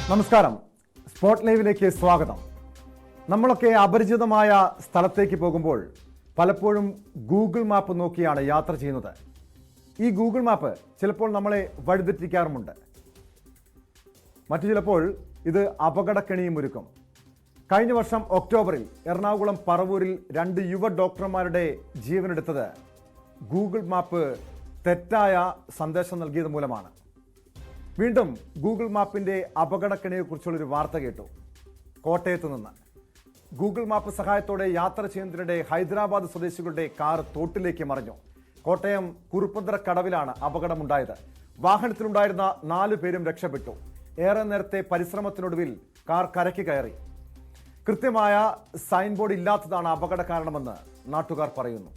നമസ്കാരം. സ്പോട്ട് ലൈവിലേക്ക് സ്വാഗതം. നമ്മളൊക്കെ അപരിചിതമായ സ്ഥലത്തേക്ക് പോകുമ്പോൾ പലപ്പോഴും ഗൂഗിൾ മാപ്പ് നോക്കിയാണ് യാത്ര ചെയ്യുന്നത്. ഈ ഗൂഗിൾ മാപ്പ് ചിലപ്പോൾ നമ്മളെ വഴിതെറ്റിക്കാറുമുണ്ട്. മറ്റു ചിലപ്പോൾ ഇത് അപകടക്കെണിയും ഒരുക്കും. കഴിഞ്ഞ വർഷം ഒക്ടോബറിൽ എറണാകുളം പറവൂരിൽ 2 യുവ ഡോക്ടർമാരുടെ ജീവനെടുത്തത് ഗൂഗിൾ മാപ്പ് തെറ്റായ സന്ദേശം നൽകിയത് മൂലമാണ്. വീണ്ടും ഗൂഗിൾ മാപ്പിൻ്റെ അപകടക്കെണിയെക്കുറിച്ചുള്ളൊരു വാർത്ത കേട്ടു. കോട്ടയത്ത് നിന്ന് ഗൂഗിൾ മാപ്പ് സഹായത്തോടെ യാത്ര ചെയ്യുന്നതിനിടെ ഹൈദരാബാദ് സ്വദേശികളുടെ കാർ തോട്ടിലേക്ക് മറിഞ്ഞു. കോട്ടയം കുറുപ്പന്തറ കടവിലാണ് അപകടമുണ്ടായത്. വാഹനത്തിലുണ്ടായിരുന്ന 4 പേരും രക്ഷപ്പെട്ടു. ഏറെ നേരത്തെ പരിശ്രമത്തിനൊടുവിൽ കാർ കരയ്ക്ക് കയറി. കൃത്യമായ സൈൻ ബോർഡ് ഇല്ലാത്തതാണ് അപകട കാരണമെന്ന് നാട്ടുകാർ പറയുന്നു.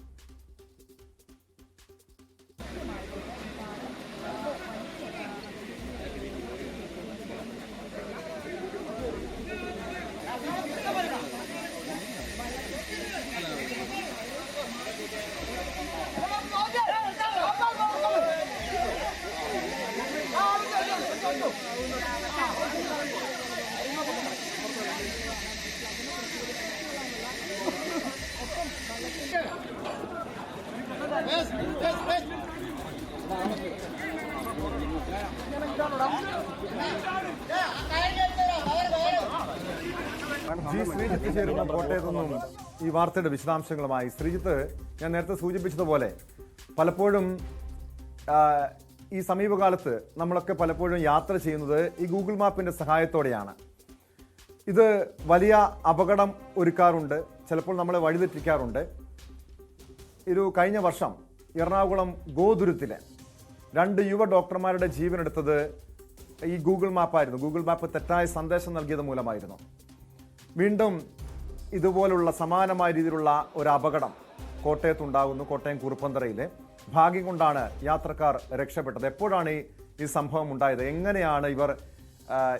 ശ്രീജിത്ത് ചേരുന്ന കോട്ടയത്തു നിന്നും ഈ വാർത്തയുടെ വിശദാംശങ്ങളുമായി. ശ്രീജിത്ത്, ഞാൻ നേരത്തെ സൂചിപ്പിച്ചതുപോലെ പലപ്പോഴും ഈ സമീപകാലത്ത് നമ്മളൊക്കെ പലപ്പോഴും യാത്ര ചെയ്യുന്നത് ഈ ഗൂഗിൾ മാപ്പിൻ്റെ സഹായത്തോടെയാണ്. ഇത് വലിയ അപകടം ഒരുക്കാറുണ്ട്, ചിലപ്പോൾ നമ്മളെ വഴിതെറ്റിക്കാറുണ്ട്. കഴിഞ്ഞ വർഷം എറണാകുളം ഗോതുരുത്തിലെ 2 യുവ ഡോക്ടർമാരുടെ ജീവനെടുത്തത് ഈ ഗൂഗിൾ മാപ്പായിരുന്നു. ഗൂഗിൾ മാപ്പ് തെറ്റായ സന്ദേശം നൽകിയത് മൂലമായിരുന്നു. വീണ്ടും ഇതുപോലുള്ള സമാനമായ രീതിയിലുള്ള ഒരു അപകടം കോട്ടയത്തുണ്ടാകുന്നു. കോട്ടയം കുറുപ്പന്തറയിലെ ഭാഗ്യം കൊണ്ടാണ് യാത്രക്കാർ രക്ഷപ്പെട്ടത്. എപ്പോഴാണ് ഈ സംഭവം ഉണ്ടായത്? എങ്ങനെയാണ് ഇവർ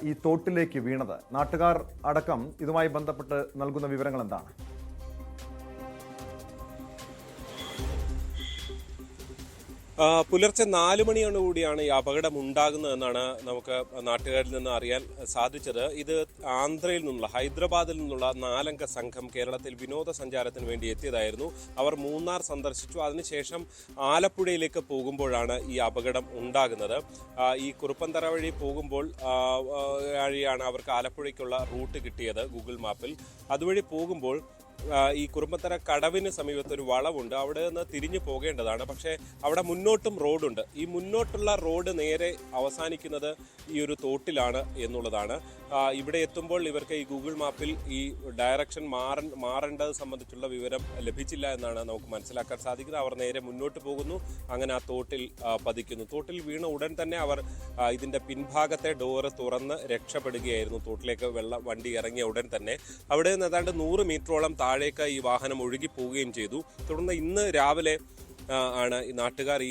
ഈ തോട്ടിലേക്ക് വീണത്? നാട്ടുകാർ അടക്കം ഇതുമായി ബന്ധപ്പെട്ട് നൽകുന്ന വിവരങ്ങൾ എന്താണ്? പുലർച്ചെ 4 മണിയോടുകൂടിയാണ് ഈ അപകടം ഉണ്ടാകുന്നതെന്നാണ് നമുക്ക് നാട്ടുകാരിൽ നിന്ന് അറിയാൻ സാധിച്ചത്. ഇത് ആന്ധ്രയിൽ നിന്നുള്ള, ഹൈദരാബാദിൽ നിന്നുള്ള 4 അംഗ സംഘം കേരളത്തിൽ വിനോദസഞ്ചാരത്തിന് വേണ്ടി എത്തിയതായിരുന്നു. അവർ മൂന്നാർ സന്ദർശിച്ചു. അതിനുശേഷം ആലപ്പുഴയിലേക്ക് പോകുമ്പോഴാണ് ഈ അപകടം ഉണ്ടാകുന്നത്. ഈ കുറുപ്പന്തറ വഴി പോകുമ്പോൾ വഴിയാണ് അവർക്ക് ആലപ്പുഴയ്ക്കുള്ള റൂട്ട് കിട്ടിയത് ഗൂഗിൾ മാപ്പിൽ. അതുവഴി പോകുമ്പോൾ ഈ കുറുമ്പത്തറ കടവിന് സമീപത്ത് ഒരു വളവുണ്ട്. അവിടെ നിന്ന് തിരിഞ്ഞു പോകേണ്ടതാണ്. പക്ഷേ അവിടെ മുന്നോട്ടും റോഡുണ്ട്. ഈ മുന്നോട്ടുള്ള റോഡ് നേരെ അവസാനിക്കുന്നത് ഈ ഒരു തോട്ടിലാണ് എന്നുള്ളതാണ്. ഇവിടെ എത്തുമ്പോൾ ഇവർക്ക് ഈ ഗൂഗിൾ മാപ്പിൽ ഈ ഡയറക്ഷൻ മാറേണ്ടത് സംബന്ധിച്ചുള്ള വിവരം ലഭിച്ചില്ല എന്നാണ് നമുക്ക് മനസ്സിലാക്കാൻ സാധിക്കുന്നത്. അവർ നേരെ മുന്നോട്ട് പോകുന്നു. അങ്ങനെ ആ തോട്ടിൽ പതിക്കുന്നു. തോട്ടിൽ വീണ ഉടൻ തന്നെ അവർ ഇതിൻ്റെ പിൻഭാഗത്തെ ഡോറ് തുറന്ന് രക്ഷപ്പെടുകയായിരുന്നു. തോട്ടിലേക്ക് വണ്ടി ഇറങ്ങിയ ഉടൻ തന്നെ അവിടെ നിന്ന് ഏതാണ്ട് 100 മീറ്ററോളം താഴേക്ക് ഈ വാഹനം ഒഴുകി പോവുകയും ചെയ്തു. തുടർന്ന് ഇന്ന് രാവിലെ ആണ് ഈ നാട്ടുകാർ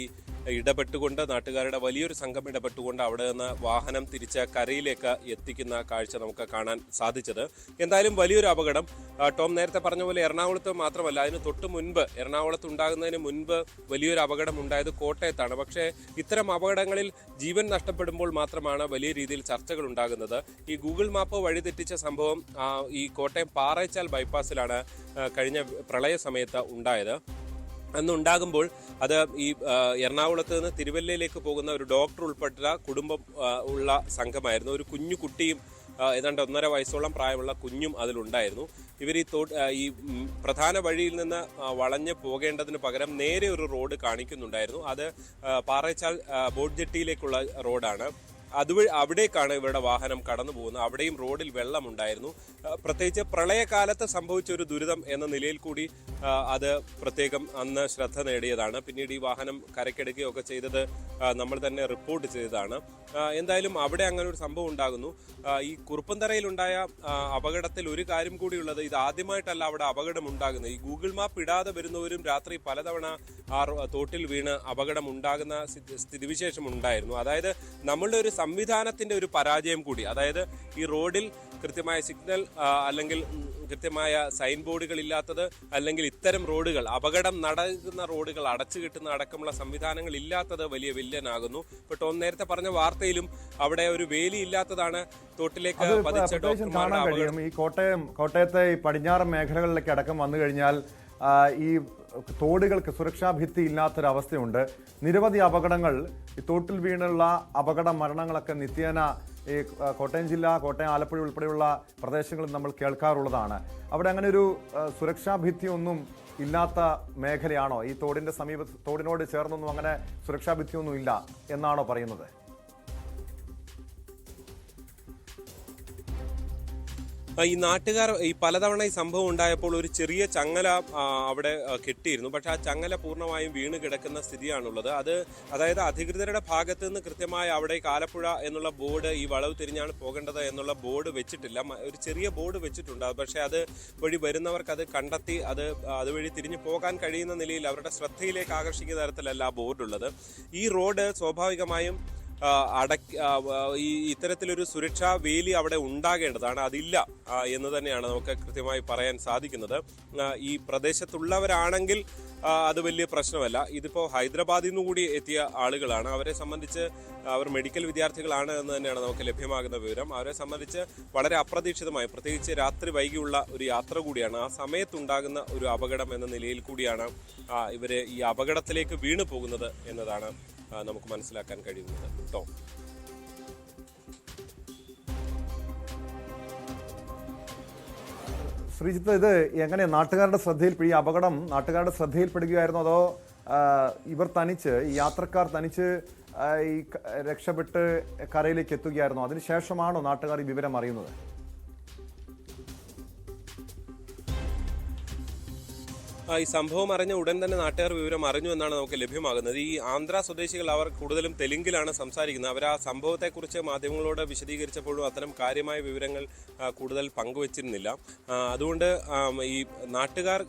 നാട്ടുകാരുടെ വലിയൊരു സംഘം ഇടപെട്ടുകൊണ്ട് അവിടെ നിന്ന് വാഹനം തിരിച്ച് കരയിലേക്ക് എത്തിക്കുന്ന കാഴ്ച നമുക്ക് കാണാൻ സാധിച്ചത്. എന്തായാലും വലിയൊരു അപകടം. ടോം നേരത്തെ പറഞ്ഞ പോലെ എറണാകുളത്ത് മാത്രമല്ല, അതിന് തൊട്ട് മുൻപ്, എറണാകുളത്ത് ഉണ്ടാകുന്നതിന് മുൻപ് വലിയൊരു അപകടം ഉണ്ടായത് കോട്ടയത്താണ്. പക്ഷേ ഇത്തരം അപകടങ്ങളിൽ ജീവൻ നഷ്ടപ്പെടുമ്പോൾ മാത്രമാണ് വലിയ രീതിയിൽ ചർച്ചകൾ ഉണ്ടാകുന്നത്. ഈ ഗൂഗിൾ മാപ്പ് വഴിതെറ്റിച്ച സംഭവം ഈ കോട്ടയം പാറേച്ചാൽ ബൈപ്പാസിലാണ് കഴിഞ്ഞ പ്രളയ സമയത്ത് ഉണ്ടായത്. അന്നുണ്ടാകുമ്പോൾ അത് ഈ എറണാകുളത്ത് നിന്ന് തിരുവല്ലയിലേക്ക് പോകുന്ന ഒരു ഡോക്ടർ ഉൾപ്പെട്ട കുടുംബം ഉള്ള സംഘമായിരുന്നു. ഒരു കുഞ്ഞു കുട്ടിയും ഏതാണ്ട് 1.5 വയസ്സോളം പ്രായമുള്ള കുഞ്ഞും അതിലുണ്ടായിരുന്നു. ഇവർ ഈ പ്രധാന വഴിയിൽ നിന്ന് വളഞ്ഞ് പോകേണ്ടതിന് പകരം നേരെ ഒരു റോഡ് കാണിക്കുന്നുണ്ടായിരുന്നു. അത് പാറേച്ചാൽ ബോട്ട് ജെട്ടിയിലേക്കുള്ള റോഡാണ്. അവിടേക്കാണ് ഇവരുടെ വാഹനം കടന്നു പോകുന്നത്. അവിടെയും റോഡിൽ വെള്ളമുണ്ടായിരുന്നു. പ്രത്യേകിച്ച് പ്രളയകാലത്ത് സംഭവിച്ച ഒരു ദുരിതം എന്ന നിലയിൽ കൂടി അത് പ്രത്യേകം അന്ന് ശ്രദ്ധ നേടിയതാണ്. പിന്നീട് ഈ വാഹനം കരക്കെടുക്കുകയൊക്കെ ചെയ്തത് നമ്മൾ തന്നെ റിപ്പോർട്ട് ചെയ്തതാണ്. എന്തായാലും അവിടെ അങ്ങനെ ഒരു സംഭവം ഉണ്ടാകുന്നു. ഈ കുറുപ്പന്തറയിലുണ്ടായ അപകടത്തിൽ ഒരു കാര്യം കൂടിയുള്ളത്, ഇത് ആദ്യമായിട്ടല്ല അവിടെ അപകടം ഉണ്ടാകുന്നത്. ഈ ഗൂഗിൾ മാപ്പ് ഇടാതെ വരുന്നവരും രാത്രി പലതവണ ആ തോട്ടിൽ വീണ് അപകടം ഉണ്ടാകുന്ന സ്ഥിതിവിശേഷം ഉണ്ടായിരുന്നു. അതായത് നമ്മളുടെ ഒരു സംവിധാനത്തിന്റെ ഒരു പരാജയം കൂടി. അതായത് ഈ റോഡിൽ കൃത്യമായ സിഗ്നൽ അല്ലെങ്കിൽ കൃത്യമായ സൈൻ ബോർഡുകൾ ഇല്ലാത്തത്, അല്ലെങ്കിൽ ഇത്തരം റോഡുകൾ, അപകടം നടക്കുന്ന റോഡുകൾ അടച്ചു കിട്ടുന്ന അടക്കമുള്ള സംവിധാനങ്ങൾ ഇല്ലാത്തത് വലിയ വില്ലനാകുന്നു. ഇപ്പോൾ ടോം നേരത്തെ പറഞ്ഞ വാർത്തയിലും അവിടെ ഒരു വേലി ഇല്ലാത്തതാണ് തോട്ടിലേക്ക് പതിച്ച ഡോക്ടർമാരുടെ അപകടം. ഈ കോട്ടയത്തെ ഈ പടിഞ്ഞാറൻ മേഖലകളിലേക്ക് അടക്കം വന്നു കഴിഞ്ഞാൽ ഈ തോടുകൾക്ക് സുരക്ഷാ ഭിത്തി ഇല്ലാത്തൊരവസ്ഥയുണ്ട്. നിരവധി അപകടങ്ങൾ, ഈ തോട്ടിൽ വീണുള്ള അപകട മരണങ്ങളൊക്കെ നിത്യേന ഈ കോട്ടയം ജില്ല, കോട്ടയം, ആലപ്പുഴ ഉൾപ്പെടെയുള്ള പ്രദേശങ്ങളിൽ നമ്മൾ കേൾക്കാറുള്ളതാണ്. അവിടെ അങ്ങനെ ഒരു സുരക്ഷാ ഭിത്തിയൊന്നും ഇല്ലാത്ത മേഖലയാണോ? ഈ തോടിന്റെ തോടിനോട് ചേർന്നൊന്നും അങ്ങനെ സുരക്ഷാ ഭിത്തിയൊന്നും ഇല്ല എന്നാണോ പറയുന്നത്? ഈ നാട്ടുകാർ ഈ പലതവണ ഈ സംഭവം ഉണ്ടായപ്പോൾ ഒരു ചെറിയ ചങ്ങല അവിടെ കെട്ടിയിരുന്നു. പക്ഷെ ആ ചങ്ങല പൂർണ്ണമായും വീണ് കിടക്കുന്ന സ്ഥിതിയാണുള്ളത്. അതായത് അധികൃതരുടെ ഭാഗത്ത് നിന്ന് കൃത്യമായി അവിടെ ആലപ്പുഴ എന്നുള്ള ബോർഡ്, ഈ വളവ് തിരിഞ്ഞാണ് പോകേണ്ടത് എന്നുള്ള ബോർഡ് വെച്ചിട്ടില്ല. ഒരു ചെറിയ ബോർഡ് വെച്ചിട്ടുണ്ട്. പക്ഷെ അത് വഴി വരുന്നവർക്ക് അത് കണ്ടെത്തി അതുവഴി തിരിഞ്ഞു പോകാൻ കഴിയുന്ന നിലയിൽ അവരുടെ ശ്രദ്ധയിലേക്ക് ആകർഷിക്കുന്ന തരത്തിലല്ല ആ ബോർഡുള്ളത്. ഈ റോഡ് സ്വാഭാവികമായും ഈ ഇത്തരത്തിലൊരു സുരക്ഷാ വേലി അവിടെ ഉണ്ടാകേണ്ടതാണ്. അതില്ല എന്ന് തന്നെയാണ് നമുക്ക് കൃത്യമായി പറയാൻ സാധിക്കുന്നത്. ഈ പ്രദേശത്തുള്ളവരാണെങ്കിൽ അത് വലിയ പ്രശ്നമല്ല. ഇതിപ്പോൾ ഹൈദരാബാദിൽ നിന്ന് കൂടി എത്തിയ ആളുകളാണ്. അവരെ സംബന്ധിച്ച് അവർ മെഡിക്കൽ വിദ്യാർത്ഥികളാണ് എന്ന് തന്നെയാണ് നമുക്ക് ലഭ്യമാകുന്ന വിവരം. അവരെ സംബന്ധിച്ച് വളരെ അപ്രതീക്ഷിതമായി, പ്രത്യേകിച്ച് രാത്രി വൈകിയുള്ള ഒരു യാത്ര കൂടിയാണ്. ആ സമയത്തുണ്ടാകുന്ന ഒരു അപകടം എന്ന നിലയിൽ കൂടിയാണ് ഇവര് ഈ അപകടത്തിലേക്ക് വീണു പോകുന്നത് എന്നതാണ് നമുക്ക് മനസ്സിലാക്കാൻ കഴിയുന്നത് കേട്ടോ. ശ്രീജിത്ത്, ഇത് എങ്ങനെ നാട്ടുകാരുടെ ശ്രദ്ധയിൽ, ഈ അപകടം നാട്ടുകാരുടെ ശ്രദ്ധയിൽപ്പെടുകയായിരുന്നോ, അതോ ഇവർ തനിച്ച്, ഈ യാത്രക്കാർ തനിച്ച് ഈ രക്ഷപ്പെട്ട് കരയിലേക്ക് എത്തുകയായിരുന്നോ? അതിനുശേഷമാണോ നാട്ടുകാർ ഈ വിവരം അറിയുന്നത്? ഈ സംഭവം അറിഞ്ഞ ഉടൻ തന്നെ നാട്ടുകാർ വിവരം അറിഞ്ഞു എന്നാണ് നമുക്ക് ലഭ്യമാകുന്നത്. ഈ ആന്ധ്ര സ്വദേശികൾ അവർ കൂടുതലും തെലുങ്കിലാണ് സംസാരിക്കുന്നത്. അവർ ആ സംഭവത്തെക്കുറിച്ച് മാധ്യമങ്ങളോട് വിശദീകരിച്ചപ്പോഴും അത്തരം കാര്യമായ വിവരങ്ങൾ കൂടുതൽ പങ്കുവച്ചിരുന്നില്ല. അതുകൊണ്ട് ഈ നാട്ടുകാർ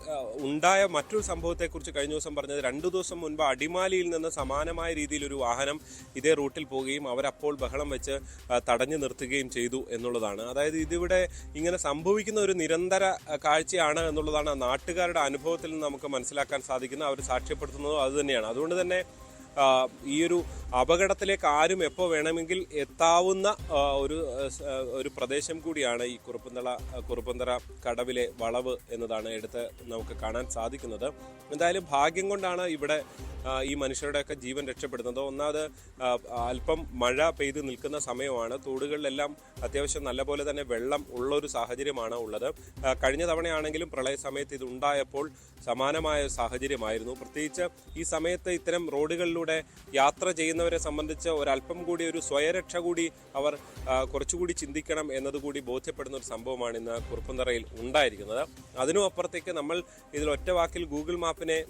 ഉണ്ടായ മറ്റൊരു സംഭവത്തെക്കുറിച്ച് കഴിഞ്ഞ ദിവസം പറഞ്ഞത്, 2 ദിവസം മുൻപ് അടിമാലിയിൽ നിന്ന് സമാനമായ രീതിയിൽ ഒരു വാഹനം ഇതേ റൂട്ടിൽ പോവുകയും അവരപ്പോൾ ബഹളം വെച്ച് തടഞ്ഞു നിർത്തുകയും ചെയ്തു എന്നുള്ളതാണ്. അതായത് ഇതിവിടെ ഇങ്ങനെ സംഭവിക്കുന്ന ഒരു നിരന്തര കാഴ്ചയാണ് എന്നുള്ളതാണ് നാട്ടുകാരുടെ അനുഭവത്തിൽ നമുക്ക് മനസ്സിലാക്കാൻ സാധിക്കുന്നത്. അവർ സാക്ഷ്യപ്പെടുത്തുന്നതും അത് തന്നെയാണ്. അതുകൊണ്ട് തന്നെ ഈ ഒരു അപകടത്തിലേക്ക് ആരും എപ്പോൾ വേണമെങ്കിൽ എത്താവുന്ന ഒരു പ്രദേശം കൂടിയാണ് ഈ കുറുപ്പന്തറ കടവിലെ വളവ് എന്നതാണ് എടുത്ത് നമുക്ക് കാണാൻ സാധിക്കുന്നത്. എന്തായാലും ഭാഗ്യം കൊണ്ടാണ് ഇവിടെ ഈ മനുഷ്യരുടെയൊക്കെ ജീവൻ രക്ഷപ്പെടുന്നത്. ഒന്നാമത് അല്പം മഴ പെയ്ത് നിൽക്കുന്ന സമയമാണ്. തോടുകളിലെല്ലാം അത്യാവശ്യം നല്ലപോലെ തന്നെ വെള്ളം ഉള്ളൊരു സാഹചര്യമാണ് ഉള്ളത്. കഴിഞ്ഞ തവണയാണെങ്കിലും പ്രളയ സമയത്ത് ഇത് ഉണ്ടായപ്പോൾ സമാനമായ സാഹചര്യമായിരുന്നു. പ്രത്യേകിച്ച് ഈ സമയത്ത് ഇത്തരം റോഡുകളിലൂടെ യാത്ര ചെയ്യുന്നവരെ സംബന്ധിച്ച് ഒരല്പം കൂടി ഒരു സ്വയരക്ഷ കൂടി അവർ കുറച്ചുകൂടി ചിന്തിക്കണം എന്നതുകൂടി ബോധ്യപ്പെടുന്ന ഒരു സംഭവമാണ് ഇന്ന് കുറുപ്പന്തറയിൽ ഉണ്ടായിരിക്കുന്നത്. അതിനും അപ്പുറത്തേക്ക് നമ്മൾ ഇതിൽ ഒറ്റ വാക്കിൽ ഗൂഗിൾ മാപ്പിനെ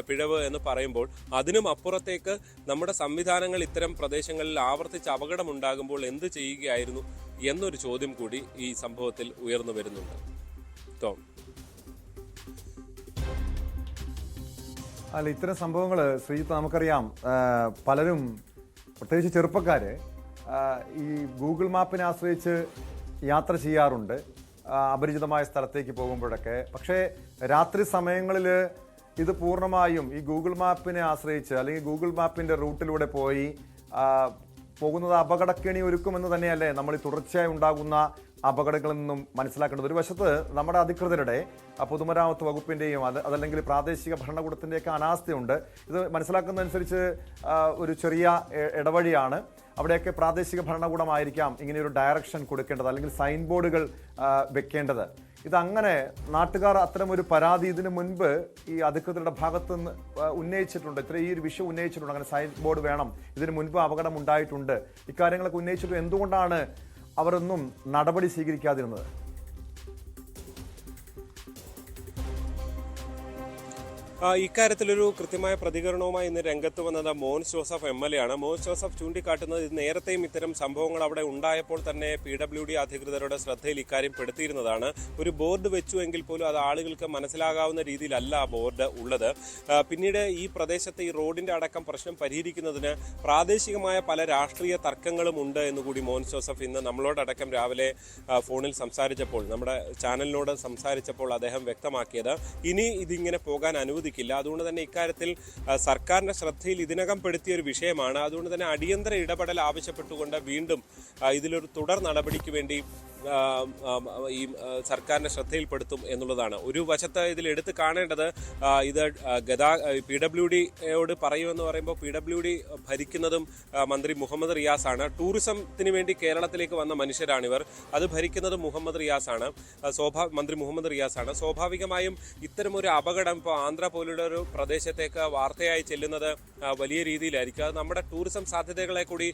പിഴവ് എന്ന് പറയുമ്പോൾ അതിനും അപ്പുറത്തേക്ക് നമ്മുടെ സംവിധാനങ്ങൾ ഇത്തരം പ്രദേശങ്ങളിൽ ആവർത്തിച്ച് അപകടമുണ്ടാകുമ്പോൾ എന്ത് ചെയ്യുകയായിരുന്നു എന്നൊരു ചോദ്യം കൂടി ഈ സംഭവത്തിൽ ഉയർന്നു വരുന്നുണ്ട്. അല്ല, ഇത്തരം സംഭവങ്ങൾ ശ്രീജിത്ത് നമുക്കറിയാം, പലരും പ്രത്യേകിച്ച് ചെറുപ്പക്കാര് ഈ ഗൂഗിൾ മാപ്പിനെ ആശ്രയിച്ച് യാത്ര ചെയ്യാറുണ്ട് അപരിചിതമായ സ്ഥലത്തേക്ക് പോകുമ്പോഴൊക്കെ. പക്ഷേ രാത്രി സമയങ്ങളിൽ ഇത് പൂർണ്ണമായും ഈ ഗൂഗിൾ മാപ്പിനെ ആശ്രയിച്ച്, അല്ലെങ്കിൽ ഗൂഗിൾ മാപ്പിൻ്റെ റൂട്ടിലൂടെ പോകുന്നത് അപകടക്കെണി ഒരുക്കുമെന്ന് തന്നെയല്ലേ നമ്മൾ ഈ തുടർച്ചയായി ഉണ്ടാകുന്ന അപകടങ്ങളിൽ നിന്നും മനസ്സിലാക്കേണ്ടത്. ഒരു വശത്ത് നമ്മുടെ അധികൃതരുടെ, പൊതുമരാമത്ത് വകുപ്പിൻ്റെയും അതല്ലെങ്കിൽ പ്രാദേശിക ഭരണകൂടത്തിൻ്റെയൊക്കെ അനാസ്ഥയുണ്ട്. ഇത് മനസ്സിലാക്കുന്നതനുസരിച്ച് ഒരു ചെറിയ ഇടവഴിയാണ്. അവിടെയൊക്കെ പ്രാദേശിക ഭരണകൂടമായിരിക്കാം ഇങ്ങനെയൊരു ഡയറക്ഷൻ കൊടുക്കേണ്ടത്, അല്ലെങ്കിൽ സൈൻ ബോർഡുകൾ വെക്കേണ്ടത്. ഇതങ്ങനെ നാട്ടുകാർ അത്തരമൊരു പരാതി ഇതിനു മുൻപ് ഈ അധികൃതരുടെ ഭാഗത്തു നിന്ന് ഉന്നയിച്ചിട്ടുണ്ട്. ഈ ഒരു വിഷയം ഉന്നയിച്ചിട്ടുണ്ട്, അങ്ങനെ സൈൻ ബോർഡ് വേണം, ഇതിനു മുൻപ് അപകടം ഉണ്ടായിട്ടുണ്ട്, ഇക്കാര്യങ്ങളൊക്കെ ഉന്നയിച്ചിട്ട് എന്തുകൊണ്ടാണ് അവരൊന്നും നടപടി സ്വീകരിക്കാതിരുന്നത്? ഇക്കാര്യത്തിലൊരു കൃത്യമായ പ്രതികരണവുമായി ഇന്ന് രംഗത്ത് വന്നത് മോൻസ് ജോസഫ് MLA ആണ്. മോൻസ് ജോസഫ് ചൂണ്ടിക്കാട്ടുന്നത് ഇത് നേരത്തെയും ഇത്തരം സംഭവങ്ങൾ അവിടെ ഉണ്ടായപ്പോൾ തന്നെ PWD അധികൃതരുടെ ശ്രദ്ധയിൽ ഇക്കാര്യം പെടുത്തിയിരുന്നതാണ്. ഒരു ബോർഡ് വെച്ചു എങ്കിൽ പോലും അത് ആളുകൾക്ക് മനസ്സിലാകാവുന്ന രീതിയിലല്ല ആ ബോർഡ് ഉള്ളത്. പിന്നീട് ഈ പ്രദേശത്തെ ഈ റോഡിന്റെ അടക്കം പ്രശ്നം പരിഹരിക്കുന്നതിന് പ്രാദേശികമായ പല രാഷ്ട്രീയ തർക്കങ്ങളും ഉണ്ട് എന്നുകൂടി മോൻസ് ജോസഫ് ഇന്ന് നമ്മളോടടക്കം രാവിലെ ഫോണിൽ സംസാരിച്ചപ്പോൾ, നമ്മുടെ ചാനലിനോട് സംസാരിച്ചപ്പോൾ അദ്ദേഹം വ്യക്തമാക്കിയത് ഇനി ഇതിങ്ങനെ പോകാൻ അനുവദിക്കില്ല. അതുകൊണ്ട് തന്നെ ഇക്കാര്യത്തിൽ സർക്കാരിന്റെ ശ്രദ്ധയിൽ ഇതിനകം പെടുത്തിയ ഒരു വിഷയമാണ്. അതുകൊണ്ട് തന്നെ അടിയന്തര ഇടപെടൽ ആവശ്യപ്പെട്ടുകൊണ്ട് വീണ്ടും ഇതിലൊരു തുടർ നടപടിക്ക് വേണ്ടി ഈ സർക്കാരിന്റെ ശ്രദ്ധയിൽപ്പെടുത്തും എന്നുള്ളതാണ്. ഒരു വശത്ത് ഇതിൽ എടുത്തു കാണേണ്ടത് ഇത് PWDയോട് പറയുമെന്ന് പറയുമ്പോൾ PWD ഭരിക്കുന്നതും മന്ത്രി മുഹമ്മദ് റിയാസാണ്. ടൂറിസത്തിന് വേണ്ടി കേരളത്തിലേക്ക് വന്ന മനുഷ്യരാണിവർ. അത് ഭരിക്കുന്നത് മുഹമ്മദ് റിയാസാണ്, മന്ത്രി മുഹമ്മദ് റിയാസാണ്. സ്വാഭാവികമായും ഇത്തരമൊരു അപകടം ഇപ്പോൾ ആന്ധ്ര പോലുള്ള ഒരു പ്രദേശത്തേക്ക് വാർത്തയായി ചെല്ലുന്നത് വലിയ രീതിയിലായിരിക്കും. അത് നമ്മുടെ ടൂറിസം സാധ്യതകളെ കൂടി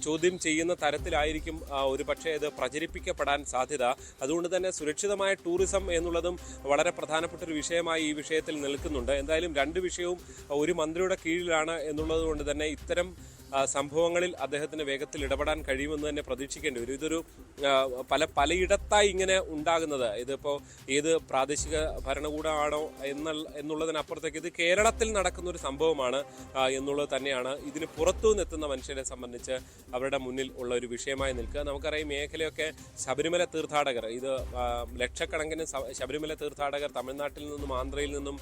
ചോദ്യം ചെയ്യുന്ന തരത്തിലായിരിക്കും ഒരു പക്ഷേ ഇത് പ്രചരിപ്പിക്കപ്പെടാൻ സാധ്യത. അതുകൊണ്ട് തന്നെ സുരക്ഷിതമായ ടൂറിസം എന്നുള്ളതും വളരെ പ്രധാനപ്പെട്ട ഒരു വിഷയമായി ഈ വിഷയത്തിൽ നിൽക്കുന്നുണ്ട്. എന്തായാലും രണ്ട് വിഷയവും ഒരു മന്ത്രിയുടെ കീഴിലാണ് എന്നുള്ളത് കൊണ്ട് തന്നെ ഇത്തരം സംഭവങ്ങളിൽ അദ്ദേഹത്തിന് വേഗത്തിൽ ഇടപെടാൻ കഴിയുമെന്ന് തന്നെ പ്രതീക്ഷിക്കേണ്ടി വരും. ഇതൊരു പലയിടത്തായി ഇങ്ങനെ ഉണ്ടാകുന്നത്, ഇതിപ്പോൾ ഏത് പ്രാദേശിക ഭരണകൂടമാണോ എന്നുള്ളതിനപ്പുറത്തേക്ക് ഇത് കേരളത്തിൽ നടക്കുന്ന ഒരു സംഭവമാണ് എന്നുള്ളത് തന്നെയാണ് ഇതിന് പുറത്തുനിന്ന് എത്തുന്ന മനുഷ്യരെ സംബന്ധിച്ച് അവരുടെ മുന്നിൽ ഉള്ള ഒരു വിഷയമായി നിൽക്കുക. നമുക്കറിയാം മേഖലയൊക്കെ ശബരിമല തീർത്ഥാടകർ, ഇത് ലക്ഷക്കണക്കിന് ശബരിമല തീർത്ഥാടകർ തമിഴ്നാട്ടിൽ നിന്നും ആന്ധ്രയിൽ നിന്നും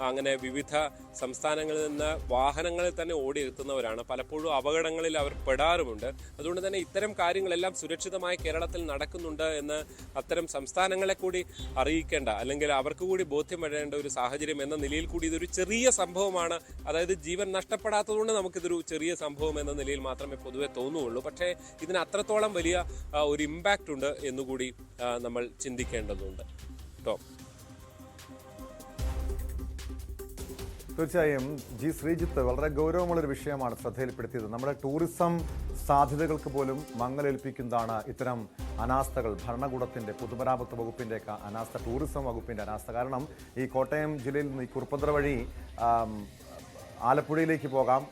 അങ്ങനെ വിവിധ സംസ്ഥാനങ്ങളിൽ നിന്ന് വാഹനങ്ങളിൽ തന്നെ ഓടിയെത്തുന്നവരാണ്. പലപ്പോഴും അപകടങ്ങളിൽ അവർ പെടാറുമുണ്ട്. അതുകൊണ്ട് തന്നെ ഇത്തരം കാര്യങ്ങളെല്ലാം സുരക്ഷിതമായി കേരളത്തിൽ നടക്കുന്നുണ്ട് എന്ന് അത്തരം സംസ്ഥാനങ്ങളെ കൂടി അറിയിക്കേണ്ട, അല്ലെങ്കിൽ അവർക്ക് കൂടി ബോധ്യം വരേണ്ട ഒരു സാഹചര്യം എന്ന നിലയിൽ കൂടി ഇതൊരു ചെറിയ സംഭവമാണ്. അതായത് ജീവൻ നഷ്ടപ്പെടാത്തതുകൊണ്ട് നമുക്കിതൊരു ചെറിയ സംഭവം എന്ന നിലയിൽ മാത്രമേ പൊതുവെ തോന്നുകയുള്ളൂ. പക്ഷേ ഇതിന് അത്രത്തോളം വലിയ ഒരു ഇമ്പാക്റ്റ് ഉണ്ട് എന്നുകൂടി നമ്മൾ ചിന്തിക്കേണ്ടതുണ്ട്. തീർച്ചയായും ശ്രീജിത്ത് വളരെ ഗൗരവമുള്ളൊരു വിഷയമാണ് ശ്രദ്ധയിൽപ്പെടുത്തിയത്. നമ്മുടെ ടൂറിസം സാധ്യതകൾക്ക് പോലും മങ്ങലേൽപ്പിക്കുന്നതാണ് ഇത്തരം അനാസ്ഥകൾ. ഭരണകൂടത്തിൻ്റെ, പൊതുമരാമത്ത് വകുപ്പിൻ്റെയൊക്കെ അനാസ്ഥ, ടൂറിസം വകുപ്പിൻ്റെ അനാസ്ഥ. കാരണം ഈ കോട്ടയം ജില്ലയിൽ നിന്ന് ഈ കുറുപ്പന്തറ വഴി ആലപ്പുഴയിലേക്ക് പോകാം,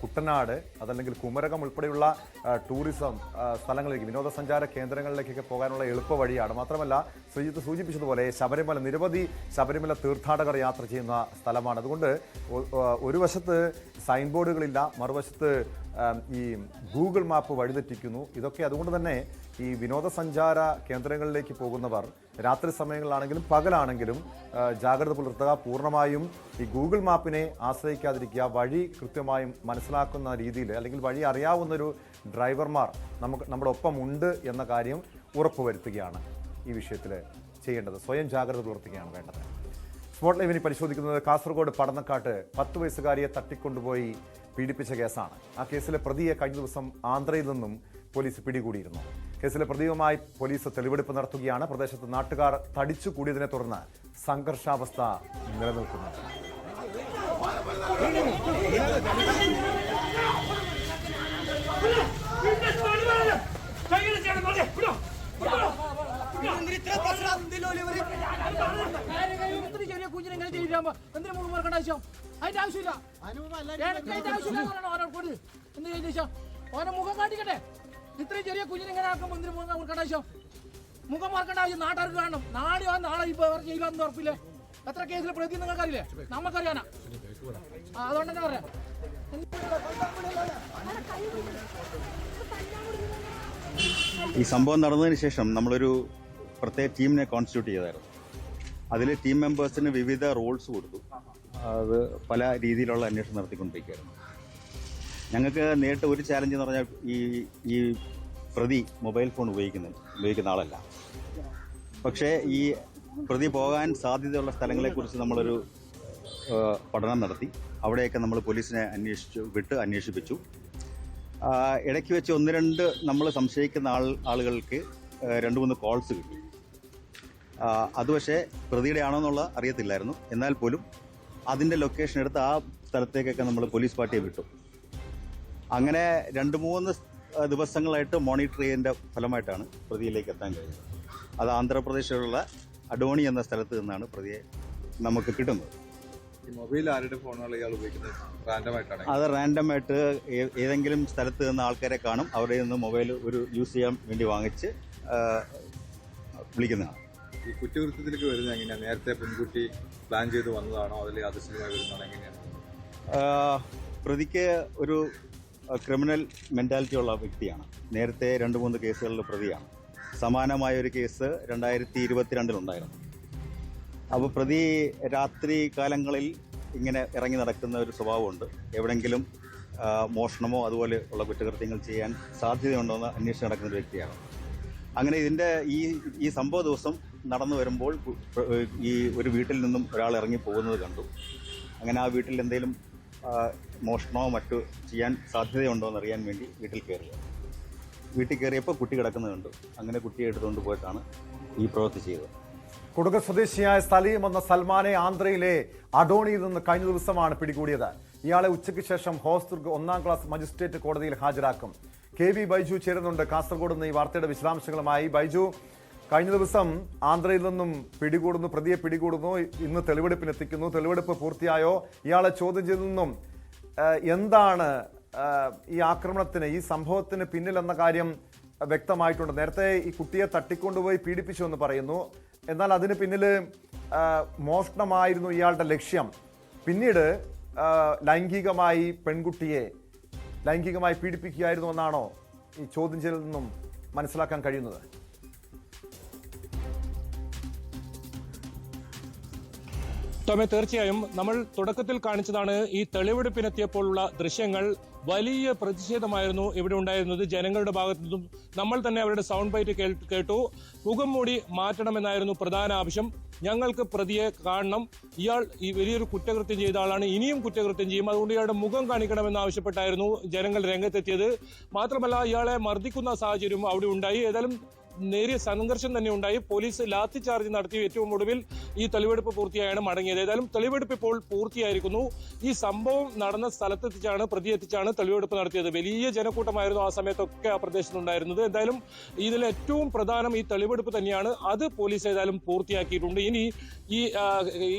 കുട്ടനാട്, അതല്ലെങ്കിൽ കുമരകം ഉൾപ്പെടെയുള്ള ടൂറിസം സ്ഥലങ്ങളിലേക്ക്, വിനോദസഞ്ചാര കേന്ദ്രങ്ങളിലേക്കൊക്കെ പോകാനുള്ള എളുപ്പ വഴിയാണ്. മാത്രമല്ല ശ്രീജിത്ത് സൂചിപ്പിച്ചതുപോലെ നിരവധി ശബരിമല തീർത്ഥാടകർ യാത്ര ചെയ്യുന്ന സ്ഥലമാണ്. അതുകൊണ്ട് ഒരു വശത്ത് സൈൻ ബോർഡുകളില്ല, മറുവശത്ത് ഈ ഗൂഗിൾ മാപ്പ് വഴിതെറ്റിക്കുന്നു. ഇതൊക്കെ അതുകൊണ്ട് തന്നെ ഈ വിനോദസഞ്ചാര കേന്ദ്രങ്ങളിലേക്ക് പോകുന്നവർ രാത്രി സമയങ്ങളിലാണെങ്കിലും പകലാണെങ്കിലും ജാഗ്രത പുലർത്തുക. പൂർണ്ണമായും ഈ ഗൂഗിൾ മാപ്പിനെ ആശ്രയിക്കാതിരിക്കുക. വഴി കൃത്യമായും മനസ്സിലാക്കുന്ന രീതിയിൽ, അല്ലെങ്കിൽ വഴി അറിയാവുന്നൊരു ഡ്രൈവർമാർ നമ്മുടെ ഒപ്പം ഉണ്ട് എന്ന കാര്യം ഉറപ്പുവരുത്തുകയാണ് ഈ വിഷയത്തിൽ ചെയ്യേണ്ടത്. സ്വയം ജാഗ്രത പുലർത്തുകയാണ് വേണ്ടത്. സ്പോട്ട് ലൈവിനെ പരിശോധിക്കുന്നത് കാസർഗോഡ് പടന്നക്കാട്ട് 10 വയസ്സുകാരിയെ തട്ടിക്കൊണ്ടുപോയി പീഡിപ്പിച്ച കേസാണ്. ആ കേസിലെ പ്രതിയെ കഴിഞ്ഞ ദിവസം ആന്ധ്രയിൽ നിന്നും പോലീസ് പിടികൂടിയിരുന്നു. കേസിലെ പ്രതിയുമായി പോലീസ് തെളിവെടുപ്പ് നടത്തുകയാണ്. പ്രദേശത്ത് നാട്ടുകാർ തടിച്ചു കൂടിയതിനെ തുടർന്ന് സംഘർഷാവസ്ഥ നിലനിൽക്കുന്നുണ്ട്. അതിന്റെ ആവശ്യമില്ല, ഓരോ മുഖം കാട്ടിക്കട്ടെ. ഇത്രയും ചെറിയ കുഞ്ഞിനെ ഇങ്ങനെ ആക്കുമ്പോൾ എന്തിനു കൊടുക്കേണ്ട ആവശ്യം? മുഖം മറക്കേണ്ട ആവശ്യം നാട്ടുകാർക്ക് കാണണം. നാളെ ഇപ്പൊ ചെയ്യില്ലാന്ന് ഉറപ്പില്ലേ? എത്ര കേസിലെ പ്രതി നിങ്ങൾക്കറിയില്ലേ? നമുക്കറിയാനാ. അതുകൊണ്ട് തന്നെ പറയാം. ഈ സംഭവം നടന്നതിന് ശേഷം നമ്മളൊരു പ്രത്യേക ടീമിനെ കോൺസ്റ്റിറ്റ്യൂട്ട് ചെയ്തായിരുന്നു. അതിൽ ടീം മെമ്പേഴ്സിന് വിവിധ റോൾസ് കൊടുത്തു. അത് പല രീതിയിലുള്ള അന്വേഷണം നടത്തിക്കൊണ്ടിരിക്കുകയായിരുന്നു. ഞങ്ങൾക്ക് നേരിട്ട് ഒരു ചാലഞ്ച് എന്ന് പറഞ്ഞാൽ ഈ പ്രതി മൊബൈൽ ഫോൺ ഉപയോഗിക്കുന്ന ആളല്ല. പക്ഷേ ഈ പ്രതി പോകാൻ സാധ്യതയുള്ള സ്ഥലങ്ങളെക്കുറിച്ച് നമ്മളൊരു പഠനം നടത്തി. അവിടെയൊക്കെ നമ്മൾ പോലീസിനെ അന്വേഷിപ്പിച്ചു. ഇടയ്ക്ക് വെച്ച് 1-2 നമ്മൾ സംശയിക്കുന്ന ആളുകൾക്ക് 2-3 കോൾസ് കിട്ടി. അത് പക്ഷേ പ്രതിയുടെ ആണോന്നുള്ള അറിയത്തില്ലായിരുന്നു. എന്നാൽ പോലും അതിൻ്റെ ലൊക്കേഷൻ എടുത്ത് ആ സ്ഥലത്തേക്കൊക്കെ നമ്മൾ പോലീസ് പാർട്ടിയെ വിട്ടു. അങ്ങനെ 2-3 ദിവസങ്ങളായിട്ട് മോണിറ്റർ ചെയ്തതിൻ്റെ ഫലമായിട്ടാണ് പ്രതിയിലേക്ക് എത്താൻ കഴിഞ്ഞത്. അത് ആന്ധ്രാപ്രദേശിലുള്ള അഡോണി എന്ന സ്ഥലത്ത് നിന്നാണ് പ്രതിയെ നമുക്ക് കിട്ടുന്നത്. ഈ മൊബൈൽ ആരുടെ ഫോണുകൾ ഇയാൾ ഉപയോഗിക്കുന്നത് റാൻഡമായിട്ടാണ്? അത് റാൻഡമായിട്ട് ഏതെങ്കിലും സ്ഥലത്ത് നിന്ന് ആൾക്കാരെ കാണും, അവരുടെ നിന്ന് മൊബൈൽ യൂസ് ചെയ്യാൻ വേണ്ടി വാങ്ങിച്ച് വിളിക്കുന്നതാണ്. ഈ കുറ്റകൃത്യത്തിലേക്ക് വരുന്നത് എങ്ങനെയാണ്? നേരത്തെ പെൺകുട്ടി പ്ലാൻ ചെയ്ത് വന്നതാണോ, അതിൽ യാദൃശ്ചികമായി വരുന്നതാണോ, എങ്ങനെയാണ്? പ്രതിക്ക് ഒരു ക്രിമിനൽ മെൻറ്റാലിറ്റി ഉള്ള വ്യക്തിയാണ്. നേരത്തെ 2-3 കേസുകളിൽ പ്രതിയാണ്. സമാനമായ ഒരു കേസ് 2022 അപ്പോൾ പ്രതി രാത്രി കാലങ്ങളിൽ ഇങ്ങനെ ഇറങ്ങി നടക്കുന്ന ഒരു സ്വഭാവമുണ്ട്. എവിടെങ്കിലും മോഷണമോ അതുപോലെ ഉള്ള കുറ്റകൃത്യങ്ങൾ ചെയ്യാൻ സാധ്യതയുണ്ടോ എന്ന് അന്വേഷിച്ച് നടക്കുന്ന ഒരു വ്യക്തിയാണ്. അങ്ങനെ ഇതിൻ്റെ ഈ സംഭവ ദിവസം നടന്നു വരുമ്പോൾ ഈ ഒരു വീട്ടിൽ നിന്നും ഒരാൾ ഇറങ്ങി പോകുന്നത് കണ്ടു. അങ്ങനെ ആ വീട്ടിൽ എന്തെങ്കിലും മോഷണമോ മറ്റോ ചെയ്യാൻ സാധ്യതയുണ്ടോ എന്നറിയാൻ വേണ്ടി വീട്ടിൽ കയറിയപ്പോൾ കുട്ടി കിടക്കുന്നത് കണ്ടു. അങ്ങനെ കുട്ടിയെ എടുത്തുകൊണ്ട് പോയിട്ടാണ് ഈ പ്രവൃത്തി ചെയ്തത്. കുടുക സ്വദേശിയായ സലീം എന്ന സൽമാനെ ആന്ധ്രയിലെ അഡോണിയിൽ നിന്ന് കഴിഞ്ഞ ദിവസമാണ് പിടികൂടിയത്. ഇയാളെ ഉച്ചയ്ക്ക് ശേഷം ഹോസ്ദുർഗ് 1ാം ക്ലാസ് മജിസ്ട്രേറ്റ് കോടതിയിൽ ഹാജരാക്കും. KV ബൈജു ചേരുന്നുണ്ട് കാസർഗോഡ് നിന്ന് ഈ വാർത്തയുടെ വിശദാംശങ്ങളുമായി. ബൈജു, കഴിഞ്ഞ ദിവസം ആന്ധ്രയിൽ നിന്നും പ്രതിയെ പിടികൂടുന്നു, ഇന്ന് തെളിവെടുപ്പിനെത്തിക്കുന്നു. തെളിവെടുപ്പ് പൂർത്തിയായോ? ഇയാളെ ചോദ്യം ചെയ്തെന്നും എന്താണ് ഈ ആക്രമണത്തിന്, ഈ സംഭവത്തിന് പിന്നിലെന്ന കാര്യം വ്യക്തമായിട്ടുണ്ട്. നേരത്തെ ഈ കുട്ടിയെ തട്ടിക്കൊണ്ടുപോയി പീഡിപ്പിച്ചു എന്ന് പറയുന്നു. എന്നാൽ അതിന് പിന്നിൽ മോഷണമായിരുന്നു ഇയാളുടെ ലക്ഷ്യം. പിന്നീട് പെൺകുട്ടിയെ ലൈംഗികമായി പീഡിപ്പിക്കുകയായിരുന്നു എന്നാണോ ഈ ചോദ്യം ചെയ്യലിൽ നിന്നും മനസ്സിലാക്കാൻ കഴിയുന്നത്? ടോമെ, തീർച്ചയായും നമ്മൾ തുടക്കത്തിൽ കാണിച്ചതാണ് ഈ തെളിവെടുപ്പിനെത്തിയപ്പോഴുള്ള ദൃശ്യങ്ങൾ. വലിയ പ്രതിഷേധമായിരുന്നു ഇവിടെ ഉണ്ടായിരുന്നത് ജനങ്ങളുടെ ഭാഗത്തു നിന്നും. നമ്മൾ തന്നെ അവരുടെ സൗണ്ട് ബൈറ്റ് കേട്ടു. മുഖം മൂടി മാറ്റണമെന്നായിരുന്നു പ്രധാന ആവശ്യം. ഞങ്ങൾക്ക് പ്രതിയെ കാണണം, ഇയാൾ ഈ വലിയൊരു കുറ്റകൃത്യം ചെയ്ത ആളാണ്, ഇനിയും കുറ്റകൃത്യം ചെയ്യും, അതുകൊണ്ട് ഇയാളുടെ മുഖം കാണിക്കണമെന്ന് ആവശ്യപ്പെട്ടായിരുന്നു ജനങ്ങൾ രംഗത്തെത്തിയത്. മാത്രമല്ല, ഇയാളെ മർദ്ദിക്കുന്ന സാഹചര്യം അവിടെ ഉണ്ടായി. ഏതായാലും നേരിയ സംഘർഷം തന്നെ ഉണ്ടായി. പോലീസ് ലാത്തി ചാർജ് നടത്തി. ഏറ്റവും ഒടുവിൽ ഈ തെളിവെടുപ്പ് പൂർത്തിയായാണ് മടങ്ങിയത്. ഏതായാലും തെളിവെടുപ്പ് ഇപ്പോൾ പൂർത്തിയായിരിക്കുന്നു. ഈ സംഭവം നടന്ന സ്ഥലത്തെത്തിച്ചാണ്, പ്രതി എത്തിച്ചാണ് തെളിവെടുപ്പ് നടത്തിയത്. വലിയ ജനക്കൂട്ടമായിരുന്നു ആ സമയത്തൊക്കെ ആ പ്രദേശത്തുണ്ടായിരുന്നത്. എന്തായാലും ഇതിൽ ഏറ്റവും പ്രധാനം ഈ തെളിവെടുപ്പ് തന്നെയാണ്. അത് പോലീസ് ഏതായാലും പൂർത്തിയാക്കിയിട്ടുണ്ട്. ഇനി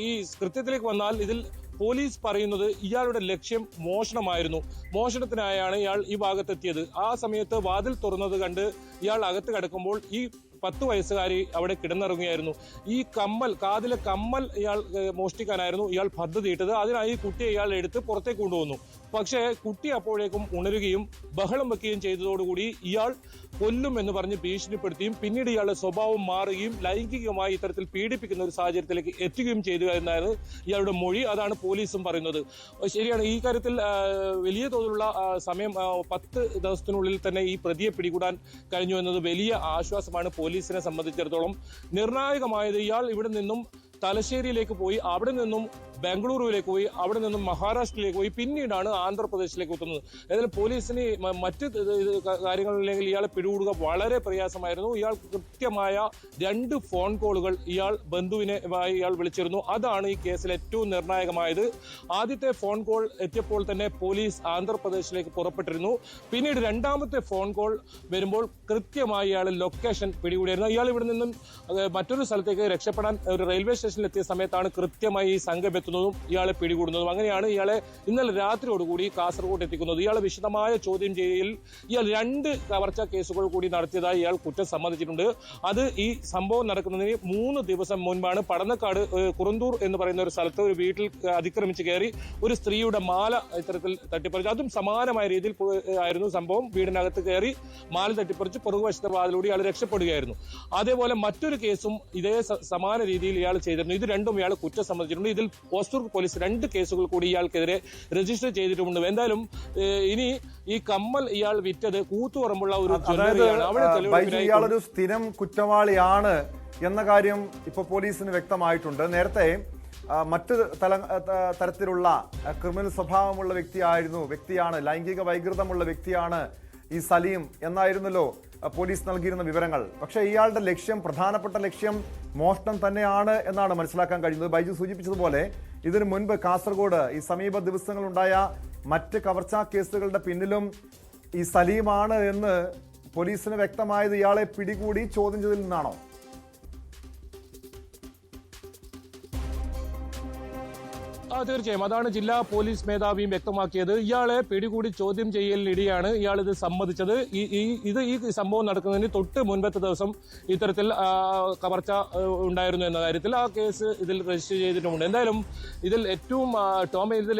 ഈ കൃത്യത്തിലേക്ക് വന്നാൽ ഇതിൽ പോലീസ് പറയുന്നത് ഇയാളുടെ ലക്ഷ്യം മോഷണമായിരുന്നു. മോഷണത്തിനായാണ് ഇയാൾ ഈ ഭാഗത്തെത്തിയത്. ആ സമയത്ത് വാതിൽ തുറന്നത് കണ്ട് ഇയാൾ അകത്ത് കിടക്കുമ്പോൾ ഈ 10 വയസ്സുകാരി അവിടെ കിടന്നിറങ്ങുകയായിരുന്നു. ഈ കാതിലെ കമ്മൽ ഇയാൾ മോഷ്ടിക്കാനായിരുന്നു ഇയാൾ പദ്ധതിയിട്ടത്. അതിനായി കുട്ടിയെ ഇയാൾ എടുത്ത് പുറത്തേക്ക് കൊണ്ടുവന്നു. പക്ഷേ കുട്ടി അപ്പോഴേക്കും ഉണരുകയും ബഹളം വെക്കുകയും ചെയ്തതോടുകൂടി ഇയാൾ കൊല്ലും എന്ന് പറഞ്ഞ് ഭീഷണിപ്പെടുത്തിയും പിന്നീട് ഇയാളുടെ സ്വഭാവം മാറുകയും ലൈംഗികമായി ഇത്തരത്തിൽ പീഡിപ്പിക്കുന്ന ഒരു സാഹചര്യത്തിലേക്ക് എത്തുകയും ചെയ്തു എന്നാണ് ഇയാളുടെ മൊഴി. അതാണ് പോലീസും പറയുന്നത്. ശരിയാണ്, ഈ കാര്യത്തിൽ വലിയ തോതിലുള്ള സമയം 10 ദിവസത്തിനുള്ളിൽ തന്നെ ഈ പ്രതിയെ പിടികൂടാൻ കഴിഞ്ഞു എന്നത് വലിയ ആശ്വാസമാണ് പോലീസിനെ സംബന്ധിച്ചിടത്തോളം. നിർണായകമായത് ഇയാൾ ഇവിടെ നിന്നും തലശ്ശേരിയിലേക്ക് പോയി, അവിടെ നിന്നും ബാംഗ്ലൂരുവിലേക്ക് പോയി, അവിടെ നിന്നും മഹാരാഷ്ട്രയിലേക്ക് പോയി, പിന്നീടാണ് ആന്ധ്രാപ്രദേശിലേക്ക് എത്തുന്നത്. ഏതായാലും പോലീസിന് മറ്റ് കാര്യങ്ങളില്ലെങ്കിൽ ഇയാളെ പിടികൂടുക വളരെ പ്രയാസമായിരുന്നു. ഇയാൾ കൃത്യമായ 2 ഫോൺ കോളുകൾ ഇയാൾ വിളിച്ചിരുന്നു. അതാണ് ഈ കേസിൽ ഏറ്റവും നിർണായകമായത്. ആദ്യത്തെ ഫോൺ കോൾ എത്തിയപ്പോൾ തന്നെ പോലീസ് ആന്ധ്രാപ്രദേശിലേക്ക് പുറപ്പെട്ടിരുന്നു. പിന്നീട് 2ാമത്തെ ഫോൺ കോൾ വരുമ്പോൾ കൃത്യമായി ഇയാൾ ലൊക്കേഷൻ പിടികൂടിയായിരുന്നു. ഇയാൾ ഇവിടെ നിന്നും മറ്റൊരു സ്ഥലത്തേക്ക് രക്ഷപ്പെടാൻ ഒരു റെയിൽവേ സ്റ്റേഷനിലെത്തിയ സമയത്താണ് കൃത്യമായി ഈ സംഘം എത്തുന്നതും ഇയാളെ പിടികൂടുന്നതും. അങ്ങനെയാണ് ഇയാളെ ഇന്നലെ രാത്രിയോടുകൂടി കാസർഗോഡ് എത്തിക്കുന്നത്. ഇയാളെ വിശദമായ ചോദ്യം ചെയ്യലിൽ ഇയാൾ 2 കവർച്ചാ കേസുകൾ കൂടി നടത്തിയതായി ഇയാൾ കുറ്റം സമ്മതിച്ചിട്ടുണ്ട്. അത് ഈ സംഭവം നടക്കുന്നതിന് 3 ദിവസം മുൻപാണ് പടന്നക്കാട് കുറുന്തൂർ എന്ന് പറയുന്ന ഒരു സ്ഥലത്ത് ഒരു വീട്ടിൽ അതിക്രമിച്ച് കയറി ഒരു സ്ത്രീയുടെ മാല ഇത്തരത്തിൽ തട്ടിപ്പറിച്ചു. അതും സമാനമായ രീതിയിൽ ആയിരുന്നു സംഭവം. വീടിനകത്ത് കയറി മാല തട്ടിപ്പറിച്ച് പുറകുവശത്തെ വാതിലൂടെ ഇയാൾ രക്ഷപ്പെടുകയായിരുന്നു. അതേപോലെ മറ്റൊരു കേസും ഇതേ സമാന രീതിയിൽ ഇയാൾ ചെയ്തിരുന്നു. ഇത് രണ്ടും ഇയാൾ കുറ്റം സമ്മതിച്ചിട്ടുണ്ട്. ഇതിൽ ഹോസ്ദുർഗ് പോലീസ് 2 കേസുകൾ കൂടി ഇയാൾക്കെതിരെ രജിസ്റ്റർ ചെയ്തിട്ടുമുണ്ട്. എന്തായാലും ഇനി ഈ കമ്മൽ ഇയാൾ വിറ്റത് കൂത്തുപറമ്പുള്ള ഒരു ജ്വല്ലറിയാണ്. അവിടെ ഇയാളൊരു സ്ഥിരം കുറ്റവാളിയാണ് എന്ന കാര്യം ഇപ്പൊ പോലീസിന് വ്യക്തമായിട്ടുണ്ട്. നേരത്തെ മറ്റ് തരത്തിലുള്ള ക്രിമിനൽ സ്വഭാവമുള്ള വ്യക്തിയാണ്, ലൈംഗിക വൈകൃതമുള്ള വ്യക്തിയാണ് ഈ സലീം എന്നായിരുന്നല്ലോ പോലീസ് നൽകിയിരുന്ന വിവരങ്ങൾ. പക്ഷേ ഇയാളുടെ പ്രധാനപ്പെട്ട ലക്ഷ്യം മോഷണം തന്നെയാണ് എന്നാണ് മനസ്സിലാക്കാൻ കഴിയുന്നത്. ബൈജു സൂചിപ്പിച്ചതുപോലെ ഇതിനു മുൻപ് കാസർഗോഡ് ഈ സമീപ ദിവസങ്ങളുണ്ടായ മറ്റ് കവർച്ചാ കേസുകളുടെ പിന്നിലും ഈ സലീമാണ് എന്ന് പോലീസിന് വ്യക്തമായത് ഇയാളെ പിടികൂടി ചോദ്യം ചെയ്തതിൽ നിന്നാണോ? തീർച്ചയായും അതാണ് ജില്ലാ പോലീസ് മേധാവിയും വ്യക്തമാക്കിയത്. ഇയാളെ പിടികൂടി ചോദ്യം ചെയ്യലിനിടെയാണ് ഇയാൾ ഇത് സമ്മതിച്ചത്. ഈ സംഭവം നടക്കുന്നതിന് തൊട്ട് മുൻപത്തെ ദിവസം ഇത്തരത്തിൽ കവർച്ച ഉണ്ടായിരുന്നു എന്ന കാര്യത്തിൽ ആ കേസ് ഇതിൽ രജിസ്റ്റർ ചെയ്തിട്ടുമുണ്ട്. എന്തായാലും ഇതിൽ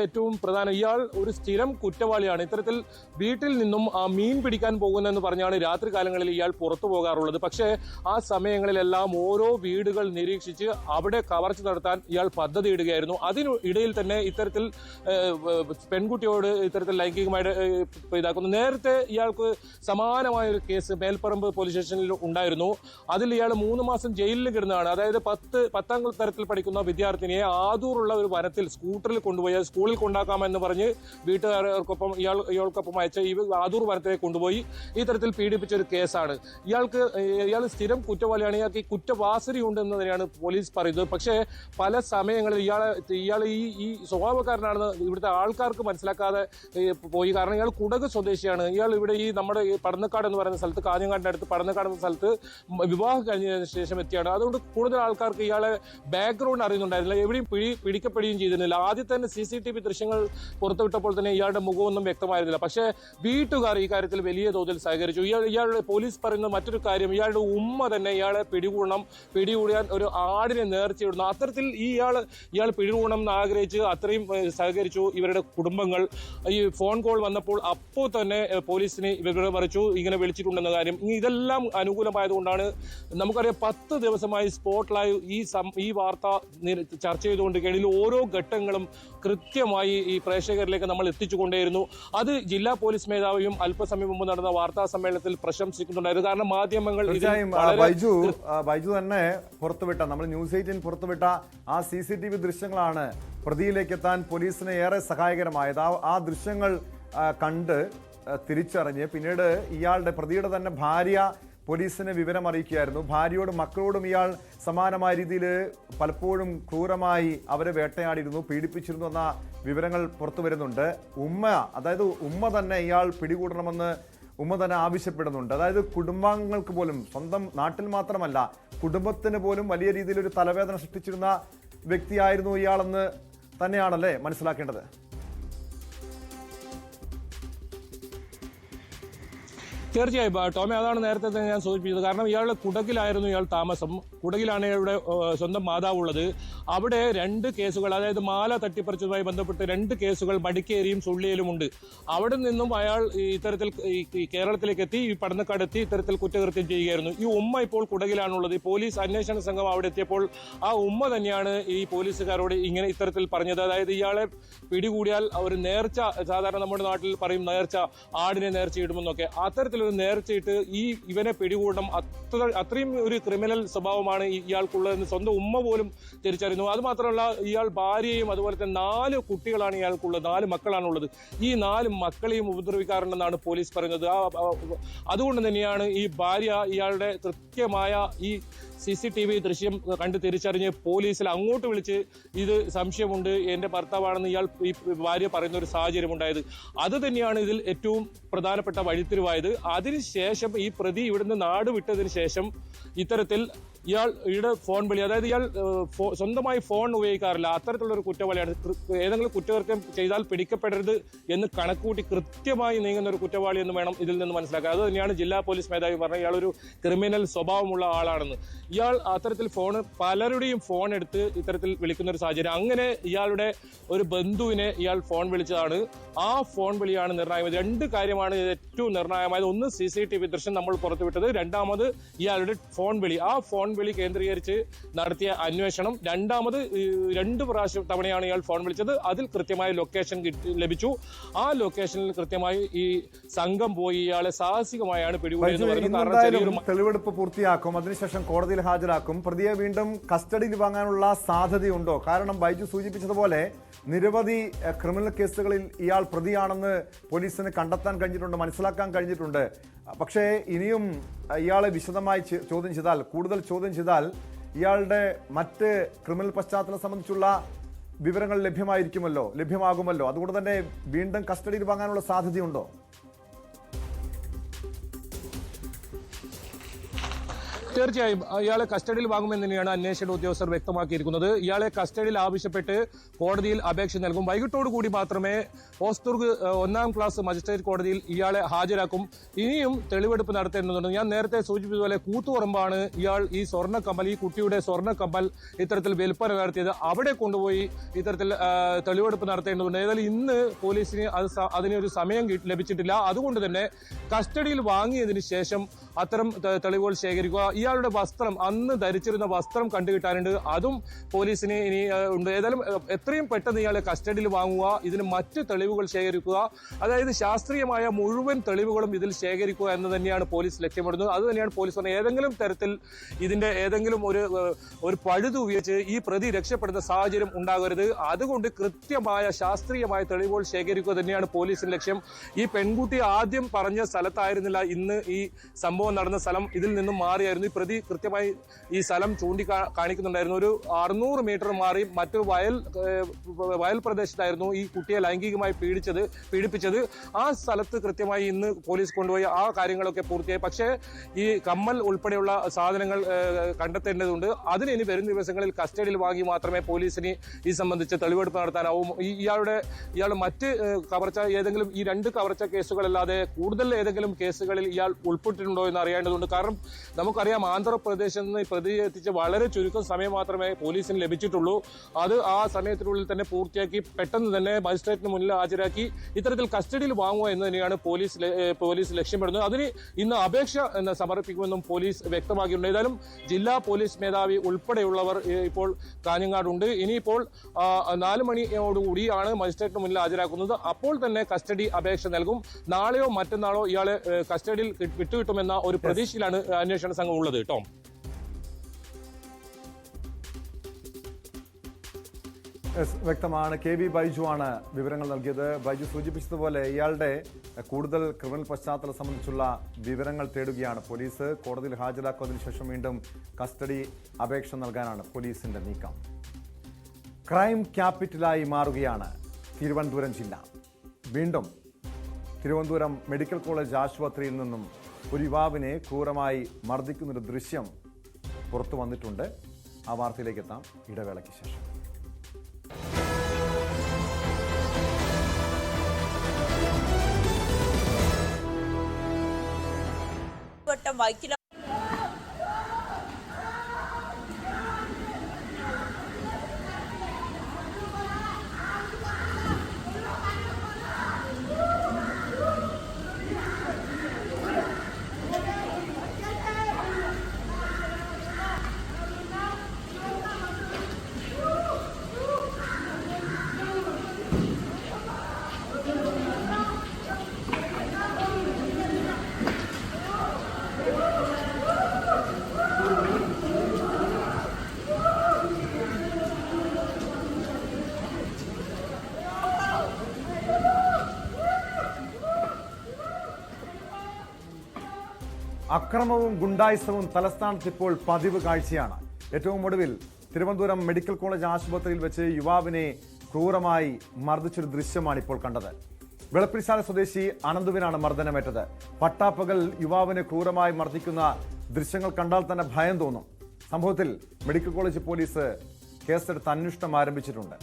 ഏറ്റവും പ്രധാനം ഇയാൾ ഒരു സ്ഥിരം കുറ്റവാളിയാണ്. ഇത്തരത്തിൽ വീട്ടിൽ നിന്നും മീൻ പിടിക്കാൻ പോകുന്നെന്ന് പറഞ്ഞാണ് രാത്രി കാലങ്ങളിൽ ഇയാൾ പുറത്തു പോകാറുള്ളത്. പക്ഷേ ആ സമയങ്ങളിലെല്ലാം ഓരോ വീടുകൾ നിരീക്ഷിച്ച് അവിടെ കവർച്ച നടത്താൻ ഇയാൾ പദ്ധതി ഇടുകയായിരുന്നു. അതിനിടയിൽ തന്നെ ഇത്തരത്തിൽ പെൺകുട്ടിയോട് ഇത്തരത്തിൽ ലൈംഗികമായിട്ട് ഇതാക്കുന്നു. നേരത്തെ ഇയാൾക്ക് സമാനമായ ഒരു കേസ് മേൽപ്പറമ്പ് പോലീസ് സ്റ്റേഷനിൽ ഉണ്ടായിരുന്നു. അതിൽ ഇയാൾ 3 മാസം ജയിലിൽ കിടന്നതാണ്. അതായത് 10ാം തരത്തിൽ പഠിക്കുന്ന വിദ്യാർത്ഥിനിയെ ആദൂറുള്ള ഒരു വനത്തിൽ സ്കൂട്ടറിൽ കൊണ്ടുപോയി സ്കൂളിൽ കൊണ്ടാക്കാമെന്ന് പറഞ്ഞ് വീട്ടുകാർക്കൊപ്പം ഇയാൾക്കൊപ്പം അയച്ച ഈ ആദൂർ വനത്തിലേക്ക് കൊണ്ടുപോയി ഈ തരത്തിൽ പീഡിപ്പിച്ച ഒരു കേസാണ്. ഇയാൾ സ്ഥിരം കുറ്റവാളിയാണ്. ഇയാൾക്ക് ഈ കുറ്റവാസന ഉണ്ടെന്നതിനെയാണ് പോലീസ് പറയുന്നത്. പക്ഷേ പല സമയങ്ങളിൽ ഇയാൾ ഈ സ്വഭാവക്കാരനാണെന്ന് ഇവിടുത്തെ ആൾക്കാർക്ക് മനസ്സിലാക്കാതെ പോയി. കാരണം ഇയാൾ കുടക് സ്വദേശിയാണ്. ഇയാൾ ഇവിടെ ഈ നമ്മുടെ പടന്നക്കാട് എന്ന് പറയുന്ന സ്ഥലത്ത്, കാഞ്ഞങ്ങാടിന്റെ അടുത്ത് പടന്നക്കാട് എന്ന സ്ഥലത്ത് വിവാഹം കഴിഞ്ഞതിന് ശേഷം എത്തിയാണ്. അതുകൊണ്ട് കൂടുതൽ ആൾക്കാർക്ക് ഇയാളെ ബാക്ക്ഗ്രൗണ്ട് അറിയുന്നുണ്ടായിരുന്നില്ല. എവിടെയും പിടിക്കപ്പെടുകയും ചെയ്തിരുന്നില്ല. ആദ്യത്തെ തന്നെ CCTV ദൃശ്യങ്ങൾ പുറത്തുവിട്ടപ്പോൾ തന്നെ ഇയാളുടെ മുഖമൊന്നും വ്യക്തമായിരുന്നില്ല. പക്ഷേ വീട്ടുകാർ ഈ കാര്യത്തിൽ വലിയ തോതിൽ സഹകരിച്ചു. ഇയാളുടെ പോലീസ് പറയുന്ന മറ്റൊരു കാര്യം, ഇയാളുടെ ഉമ്മ തന്നെ ഇയാളെ പിടികൂടാൻ ഒരു ആടിനെ നേർച്ചയിടുന്നു. അത്തരത്തിൽ ഇയാൾ പിടികൂടണം എന്ന് ആഗ്രഹിച്ച് അത്രയും സഹകരിച്ചു ഇവരുടെ കുടുംബങ്ങൾ. ഈ ഫോൺ കോൾ വന്നപ്പോൾ അപ്പോൾ തന്നെ പോലീസിന് ഇവരെ മറിച്ചു ഇങ്ങനെ വിളിച്ചിട്ടുണ്ടെന്ന കാര്യം. ഇതെല്ലാം അനുകൂലമായതുകൊണ്ടാണ് നമുക്കറിയാം 10 ദിവസമായി സ്പോട്ട് ലൈവ് ഈ വാർത്ത ചർച്ച ചെയ്തുകൊണ്ടിരിക്കുകയാണ്. ഓരോ ഘട്ടങ്ങളും കൃത്യമായി ഈ പ്രേക്ഷകരിലേക്ക് നമ്മൾ എത്തിച്ചുകൊണ്ടേയിരുന്നു. അത് ജില്ലാ പോലീസ് മേധാവിയും അല്പസമയം മുമ്പ് നടന്ന വാർത്താ സമ്മേളനത്തിൽ പ്രശംസിക്കുന്നുണ്ടായിരുന്നു. കാരണം മാധ്യമങ്ങൾ ബൈജു തന്നെ പുറത്തുവിട്ട, നമ്മൾ ന്യൂസ് 18 പുറത്തുവിട്ട ആ CCTV ദൃശ്യങ്ങളാണ് പ്രതിയിലേക്ക് എത്താൻ പോലീസിന് ഏറെ സഹായകരമായത്. ആ ദൃശ്യങ്ങൾ കണ്ട് തിരിച്ചറിഞ്ഞ് പിന്നീട് പ്രതിയുടെ തന്നെ ഭാര്യ പോലീസിനെ വിവരം അറിയിക്കുകയായിരുന്നു. ഭാര്യയോടും മക്കളോടും ഇയാൾ സമാനമായ രീതിയിൽ പലപ്പോഴും ക്രൂരമായി അവരെ വേട്ടയാടിയിരുന്നു, പീഡിപ്പിച്ചിരുന്നു എന്ന വിവരങ്ങൾ പുറത്തു വരുന്നുണ്ട്. ഉമ്മ തന്നെ ഇയാൾ പിടികൂടണമെന്ന് ഉമ്മ തന്നെ ആവശ്യപ്പെടുന്നുണ്ട്. അതായത് കുടുംബാംഗങ്ങൾക്ക് പോലും, സ്വന്തം നാട്ടിൽ മാത്രമല്ല കുടുംബത്തിന് പോലും വലിയ രീതിയിൽ ഒരു തലവേദന സൃഷ്ടിച്ചിരുന്ന വ്യക്തിയായിരുന്നു ഇയാളെന്ന് തന്നെയാണല്ലേ മനസ്സിലാക്കേണ്ടത്? തീർച്ചയായും ടോമി, അതാണ് നേരത്തെ തന്നെ ഞാൻ സൂചിപ്പിച്ചത്. കാരണം ഇയാളുടെ കുടകിലായിരുന്നു ഇയാൾ താമസം. കുടകിലാണ് ഇയാളുടെ സ്വന്തം മാതാവുള്ളത്. അവിടെ 2 കേസുകൾ, അതായത് മാല തട്ടിപ്പറിച്ചതുമായി ബന്ധപ്പെട്ട് 2 കേസുകൾ മടിക്കേരിയും സുള്ളിയിലുമുണ്ട്. അവിടെ നിന്നും അയാൾ ഇത്തരത്തിൽ കേരളത്തിലേക്ക് എത്തി, ഈ പടന്നക്കാടെത്തി ഇത്തരത്തിൽ കുറ്റകൃത്യം ചെയ്യുകയായിരുന്നു. ഈ ഉമ്മ ഇപ്പോൾ കുടകിലാണുള്ളത്. ഈ പോലീസ് അന്വേഷണ സംഘം അവിടെ എത്തിയപ്പോൾ ആ ഉമ്മ തന്നെയാണ് ഈ പോലീസുകാരോട് ഇത്തരത്തിൽ പറഞ്ഞത്. അതായത് ഇയാളെ പിടികൂടിയാൽ ഒരു നേർച്ച, സാധാരണ നമ്മുടെ നാട്ടിൽ പറയും നേർച്ച, ആടിനെ നേർച്ചയിടുമെന്നൊക്കെ, അത്തരത്തിൽ ഒരു നേർച്ചയിട്ട് ഇവനെ പിടികൂടണം. അത്രയും ഒരു ക്രിമിനൽ സ്വഭാവമാണ് ഇയാൾക്കുള്ളതെന്ന് സ്വന്തം ഉമ്മ പോലും തിരിച്ചറിയുന്നു. അത് മാത്രമല്ല, ഇയാൾ ഭാര്യയും അതുപോലെ തന്നെ 4 കുട്ടികളാണ് ഇയാൾക്കുള്ളത്, 4 മക്കളാണുള്ളത്. ഈ 4 മക്കളെയും ഉപദ്രവിക്കാറുണ്ടെന്നാണ് പോലീസ് പറയുന്നത്. അതുകൊണ്ട് തന്നെയാണ് ഈ ഭാര്യ ഇയാളുടെ കൃത്യമായ ഈ CCTV ദൃശ്യം കണ്ട് തിരിച്ചറിഞ്ഞ് പോലീസിൽ അങ്ങോട്ട് വിളിച്ച് ഇത് സംശയമുണ്ട്, എൻ്റെ ഭർത്താവാണെന്ന് ഈ ഭാര്യ പറയുന്ന ഒരു സാഹചര്യം ഉണ്ടായത്. അത് തന്നെയാണ് ഇതിൽ ഏറ്റവും പ്രധാനപ്പെട്ട വഴിത്തിരിവായത്. അതിനുശേഷം ഈ പ്രതി ഇവിടുന്ന് നാട് വിട്ടതിന് ശേഷം ഇത്തരത്തിൽ ഇയാളുടെ ഫോൺ വിളി, അതായത് ഇയാൾ സ്വന്തമായി ഫോൺ ഉപയോഗിക്കാറില്ല, അത്തരത്തിലുള്ളൊരു കുറ്റവാളിയാണ്. ഏതെങ്കിലും കുറ്റകൃത്യം ചെയ്താൽ പിടിക്കപ്പെടരുത് എന്ന് കണക്കൂട്ടി കൃത്യമായി നീങ്ങുന്ന ഒരു കുറ്റവാളി എന്ന് വേണം ഇതിൽ നിന്ന് മനസ്സിലാക്കുക. അത് തന്നെയാണ് ജില്ലാ പോലീസ് മേധാവി പറഞ്ഞത്, ഇയാളൊരു ക്രിമിനൽ സ്വഭാവമുള്ള ആളാണെന്ന്. ഇയാൾ അത്തരത്തിൽ പലരുടെയും ഫോൺ എടുത്ത് ഇത്തരത്തിൽ വിളിക്കുന്ന ഒരു സാഹചര്യം. അങ്ങനെ ഇയാളുടെ ഒരു ബന്ധുവിനെ ഇയാൾ ഫോൺ വിളിച്ചതാണ്. ആ ഫോൺ വിളിയാണ് നിർണായകമായത്. 2 കാര്യമാണ് ഏറ്റവും നിർണായകമായത്. ഒന്ന് CCTV ദൃശ്യം നമ്മൾ പുറത്തുവിട്ടത്, രണ്ടാമത് ഇയാളുടെ ഫോൺ വിളി. ആ ഫോൺ വിളി കേന്ദ്രീകരിച്ച് നടത്തിയ അന്വേഷണം. രണ്ടാമത് 2 തവണയാണ് ഇയാൾ ഫോൺ വിളിച്ചത്. അതിൽ കൃത്യമായ ലൊക്കേഷൻ ലഭിച്ചു. ആ ലൊക്കേഷനിൽ കൃത്യമായി ഈ സംഘം പോയി ഇയാളെ സാഹസികമായാണ് പിടികൂടിയത്. തെളിവെടുപ്പ് പൂർത്തിയാക്കും, അതിനുശേഷം കോടതിയിൽ ഹാജരാക്കും. പ്രതിയെ വീണ്ടും കസ്റ്റഡിയിൽ വാങ്ങാനുള്ള സാധ്യതയുണ്ടോ? കാരണം ബൈജു സൂചിപ്പിച്ചതുപോലെ നിരവധി ക്രിമിനൽ കേസുകളിൽ ഇയാൾ പ്രതിയാണെന്ന് പോലീസിന് കണ്ടെത്താൻ കഴിഞ്ഞിട്ടുണ്ട്, മനസ്സിലാക്കാൻ കഴിഞ്ഞിട്ടുണ്ട്. പക്ഷേ ഇനിയും ഇയാളെ വിശദമായി കൂടുതൽ ചോദ്യം ചെയ്താൽ ഇയാളുടെ മറ്റ് ക്രിമിനൽ പശ്ചാത്തലം സംബന്ധിച്ചുള്ള വിവരങ്ങൾ ലഭ്യമാകുമല്ലോ. അതുകൊണ്ട് തന്നെ വീണ്ടും കസ്റ്റഡിയിൽ വാങ്ങാനുള്ള സാധ്യതയുണ്ടോ? തീർച്ചയായും ഇയാളെ കസ്റ്റഡിയിൽ വാങ്ങുമെന്ന് തന്നെയാണ് അന്വേഷണ ഉദ്യോഗസ്ഥർ വ്യക്തമാക്കിയിരിക്കുന്നത്. ഇയാളെ കസ്റ്റഡിയിൽ ആവശ്യപ്പെട്ട് കോടതിയിൽ അപേക്ഷ നൽകും. വൈകിട്ടോടുകൂടി മാത്രമേ ഹോസ്ദുർഗ് 1ാം ക്ലാസ് മജിസ്ട്രേറ്റ് കോടതിയിൽ ഇയാളെ ഹാജരാക്കും. ഇനിയും തെളിവെടുപ്പ് നടത്തേണ്ടതുണ്ട്. ഞാൻ നേരത്തെ സൂചിപ്പിച്ചതുപോലെ കൂത്തുപറമ്പാണ് ഇയാൾ ഈ സ്വർണ്ണക്കമ്മൽ, ഈ കുട്ടിയുടെ സ്വർണ്ണക്കമ്മൽ ഇത്തരത്തിൽ വിൽപ്പന നടത്തിയത്. അവിടെ കൊണ്ടുപോയി ഇത്തരത്തിൽ തെളിവെടുപ്പ് നടത്തേണ്ടതുണ്ട്. ഏതായാലും ഇന്ന് പോലീസിന് അതിനൊരു സമയം ലഭിച്ചിട്ടില്ല. അതുകൊണ്ട് തന്നെ കസ്റ്റഡിയിൽ വാങ്ങിയതിന് ശേഷം അത്തരം തെളിവുകൾ ശേഖരിക്കുക. ഇയാളുടെ വസ്ത്രം, അന്ന് ധരിച്ചിരുന്ന വസ്ത്രം കണ്ടുകിട്ടാനുണ്ട്. അതും പോലീസിന് ഇനി ഉണ്ട്. ഏതായാലും എത്രയും പെട്ടെന്ന് ഇയാളെ കസ്റ്റഡിയിൽ വാങ്ങുക, ഇതിന് മറ്റ് തെളിവുകൾ ശേഖരിക്കുക. അതായത് ശാസ്ത്രീയമായ മുഴുവൻ തെളിവുകളും ഇതിൽ ശേഖരിക്കുക എന്ന് തന്നെയാണ് പോലീസ് ലക്ഷ്യമിടുന്നത്. അത് തന്നെയാണ് പോലീസ് പറഞ്ഞത്. ഏതെങ്കിലും തരത്തിൽ ഇതിന്റെ ഏതെങ്കിലും ഒരു പഴുത് ഉപയോഗിച്ച് ഈ പ്രതി രക്ഷപ്പെടുന്ന സാഹചര്യം ഉണ്ടാകരുത്. അതുകൊണ്ട് കൃത്യമായ ശാസ്ത്രീയമായ തെളിവുകൾ ശേഖരിക്കുക തന്നെയാണ് പോലീസിന്റെ ലക്ഷ്യം. ഈ പെൺകുട്ടി ആദ്യം പറഞ്ഞ സ്ഥലത്തായിരുന്നില്ല ഇന്ന് ഈ സംഭവം നടന്ന സ്ഥലം. ഇതിൽ നിന്നും മാറിയായിരുന്നു. ഈ പ്രതി കൃത്യമായി ഈ സ്ഥലം കാണിക്കുന്നുണ്ടായിരുന്നു. ഒരു 600 മീറ്റർ മാറി മറ്റൊരു വയൽ പ്രദേശത്തായിരുന്നു ഈ കുട്ടിയെ ലൈംഗികമായി പീഡിപ്പിച്ചത്. ആ സ്ഥലത്ത് കൃത്യമായി ഇന്ന് പോലീസ് കൊണ്ടുപോയി ആ കാര്യങ്ങളൊക്കെ പൂർത്തിയായി. പക്ഷേ ഈ കമ്മൽ ഉൾപ്പെടെയുള്ള സാധനങ്ങൾ കണ്ടെത്തേണ്ടതുണ്ട്. അതിന് ഇനി വരും ദിവസങ്ങളിൽ കസ്റ്റഡിയിൽ വാങ്ങി മാത്രമേ പോലീസിന് ഈ സംബന്ധിച്ച് തെളിവെടുപ്പ് നടത്താനാവും. ഇയാളുടെ മറ്റ് കവർച്ച, ഏതെങ്കിലും ഈ 2 കവർച്ച കേസുകളല്ലാതെ കൂടുതൽ ഏതെങ്കിലും കേസുകളിൽ ഇയാൾ ഉൾപ്പെട്ടിട്ടുണ്ടോ എന്ന് അറിയേണ്ടതുണ്ട്. കാരണം നമുക്കറിയാം, ആന്ധ്രാപ്രദേശിൽ നിന്ന് പ്രതി എത്തിച്ച് വളരെ ചുരുക്കം സമയം മാത്രമേ പോലീസിന് ലഭിച്ചിട്ടുള്ളൂ. അത് ആ സമയത്തിനുള്ളിൽ തന്നെ പൂർത്തിയാക്കി പെട്ടെന്ന് തന്നെ മജിസ്ട്രേറ്റിന് മുന്നിൽ ഹാജരാക്കി ഇത്തരത്തിൽ കസ്റ്റഡിയിൽ വാങ്ങുക എന്ന് തന്നെയാണ് പോലീസ് ലക്ഷ്യമിടുന്നത്. അതിന് ഇന്ന് അപേക്ഷ സമർപ്പിക്കുമെന്നും പോലീസ് വ്യക്തമാക്കിയിട്ടുണ്ട്. ഏതായാലും ജില്ലാ പോലീസ് മേധാവി ഉൾപ്പെടെയുള്ളവർ ഇപ്പോൾ കാഞ്ഞങ്ങാടുണ്ട്. ഇനിയിപ്പോൾ 4 മണിയോടുകൂടിയാണ് മജിസ്ട്രേറ്റിന് മുന്നിൽ ഹാജരാക്കുന്നത്. അപ്പോൾ തന്നെ കസ്റ്റഡി അപേക്ഷ നൽകും. നാളെയോ മറ്റന്നാളോ ഇയാളെ കസ്റ്റഡിയിൽ വിട്ടുകിട്ടുമെന്ന ഒരു പ്രതീക്ഷയിലാണ് അന്വേഷണ സംഘം ഉള്ളത്. ടോം, വ്യക്തമാണ്. KV ബൈജു ആണ് വിവരങ്ങൾ നൽകിയത്. ബൈജു സൂചിപ്പിച്ചതുപോലെ ഇയാളുടെ കൂടുതൽ ക്രിമിനൽ പശ്ചാത്തലം സംബന്ധിച്ചുള്ള വിവരങ്ങൾ തേടുകയാണ് പോലീസ്. കോടതിയിൽ ഹാജരാക്കുന്നതിന് ശേഷം വീണ്ടും കസ്റ്റഡി അപേക്ഷ നൽകാനാണ് പോലീസിന്റെ നീക്കം. ക്രൈം ക്യാപിറ്റലായി മാറുകയാണ് തിരുവനന്തപുരം ജില്ല. വീണ്ടും തിരുവനന്തപുരം മെഡിക്കൽ കോളേജ് ആശുപത്രിയിൽ നിന്നും ഒരു യുവാവിനെ ക്രൂരമായി മർദ്ദിക്കുന്നൊരു ദൃശ്യം പുറത്തു വന്നിട്ടുണ്ട്. ആ വാർത്തയിലേക്ക് എത്താം ഇടവേളയ്ക്ക് ശേഷം. വൈക്കില അക്രമവും ഗുണ്ടായിസവും തലസ്ഥാനത്ത് ഇപ്പോൾ പതിവ് കാഴ്ചയാണ്. ഏറ്റവും ഒടുവിൽ തിരുവനന്തപുരം മെഡിക്കൽ കോളേജ് ആശുപത്രിയിൽ വെച്ച് യുവാവിനെ ക്രൂരമായി മർദ്ദിച്ചൊരു ദൃശ്യമാണ് ഇപ്പോൾ കണ്ടത്. വെളുപ്പിൽശാല സ്വദേശി അനന്തുവിനാണ് മർദ്ദനമേറ്റത്. പട്ടാപ്പകൽ യുവാവിനെ ക്രൂരമായി മർദ്ദിക്കുന്ന ദൃശ്യങ്ങൾ കണ്ടാൽ തന്നെ ഭയം തോന്നും. സംഭവത്തിൽ മെഡിക്കൽ കോളേജ് പോലീസ് കേസെടുത്ത് അന്വേഷണം ആരംഭിച്ചിട്ടുണ്ട്.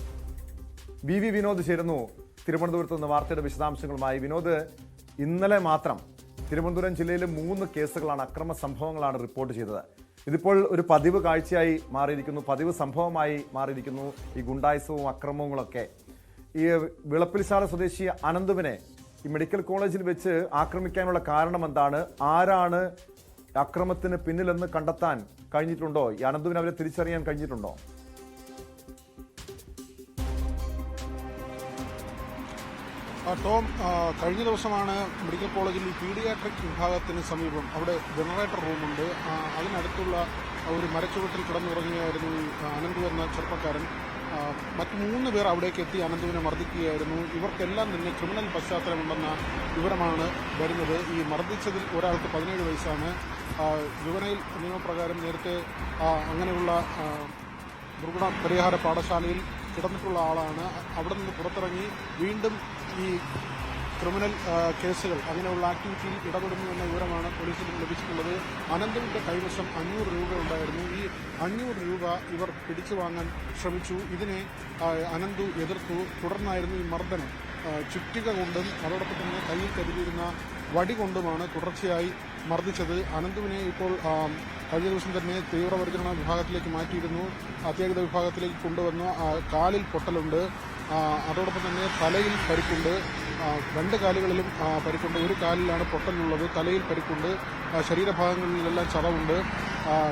BV വിനോദ് ചേരുന്നു തിരുവനന്തപുരത്ത് നിന്ന് വാർത്തയുടെ വിശദാംശങ്ങളുമായി. വിനോദ്, ഇന്നലെ മാത്രം തിരുവനന്തപുരം ജില്ലയിൽ 3 കേസുകളാണ്, അക്രമ സംഭവങ്ങളാണ് റിപ്പോർട്ട് ചെയ്തത്. ഇതിപ്പോൾ ഒരു പതിവ് കാഴ്ചയായി മാറിയിരിക്കുന്നു, പതിവ് സംഭവമായി മാറിയിരിക്കുന്നു ഈ ഗുണ്ടായിസവും അക്രമങ്ങളൊക്കെ. ഈ വിളപ്പിൽശാല സ്വദേശി അനന്തുവിനെ ഈ മെഡിക്കൽ കോളേജിൽ വെച്ച് ആക്രമിക്കാനുള്ള കാരണം എന്താണ്? ആരാണ് അക്രമത്തിന് പിന്നിലെന്ന് കണ്ടെത്താൻ കഴിഞ്ഞിട്ടുണ്ടോ? ഈ അനന്തുവിനെ അവരെ തിരിച്ചറിയാൻ കഴിഞ്ഞിട്ടുണ്ടോ? ടോം, കഴിഞ്ഞ ദിവസമാണ് മെഡിക്കൽ കോളേജിൽ ഈ പീഡിയാട്രിക് വിഭാഗത്തിന് സമീപം അവിടെ ജനറേറ്റർ റൂമുണ്ട്. അതിനടുത്തുള്ള ഒരു മരച്ചുവട്ടിൽ കിടന്നുറങ്ങുകയായിരുന്നു ഈ അനന്തു എന്ന ചെറുപ്പക്കാരൻ. മറ്റ് 3 പേർ അവിടേക്ക് എത്തി അനന്തുവിനെ മർദ്ദിക്കുകയായിരുന്നു. ഇവർക്കെല്ലാം തന്നെ ക്രിമിനൽ പശ്ചാത്തലമുണ്ടെന്ന വിവരമാണ് വരുന്നത്. ഈ മർദ്ദിച്ചതിൽ ഒരാൾക്ക് 17 വയസ്സാണ്. ജുവനൈൽ നിയമപ്രകാരം നേരത്തെ അങ്ങനെയുള്ള ദുർഗുണ പരിഹാര പാഠശാലയിൽ കിടന്നിട്ടുള്ള ആളാണ്. അവിടെ നിന്ന് പുറത്തിറങ്ങി വീണ്ടും ഈ ക്രിമിനൽ കേസുകൾ അങ്ങനെയുള്ള ആക്ടിവിറ്റിയിൽ ഇടപെടുന്നു എന്ന വിവരമാണ് പോലീസിന് ലഭിച്ചിട്ടുള്ളത്. അനന്തുവിന്റെ കൈവശം 500 രൂപ ഉണ്ടായിരുന്നു. ഈ 500 രൂപ ഇവർ പിടിച്ചു വാങ്ങാൻ ശ്രമിച്ചു. ഇതിനെ അനന്തു എതിർത്തു. തുടർന്നായിരുന്നു ഈ മർദ്ദനം. ചുറ്റിക കൊണ്ടും അതോടൊപ്പം തന്നെ കയ്യിൽ കരുതിയിരുന്ന വടി കൊണ്ടുമാണ് തുടർച്ചയായി മർദ്ദിച്ചത്. അനന്തുവിനെ ഇപ്പോൾ കഴിഞ്ഞ ദിവസം തന്നെ തീവ്രപരിചരണ വിഭാഗത്തിലേക്ക് മാറ്റിയിരുന്നു. അത്യാഹിത വിഭാഗത്തിലേക്ക് കൊണ്ടുവന്നു. കാലിൽ പൊട്ടലുണ്ട്, അതോടൊപ്പം തന്നെ തലയിൽ പരിക്കുണ്ട്. 2 കാലുകളിലും പരിക്കുണ്ട്. ഒരു കാലിലാണ് പൊട്ടലുള്ളത്, തലയിൽ പരിക്കുണ്ട്, ശരീരഭാഗങ്ങളിലെല്ലാം ചതവുണ്ട്.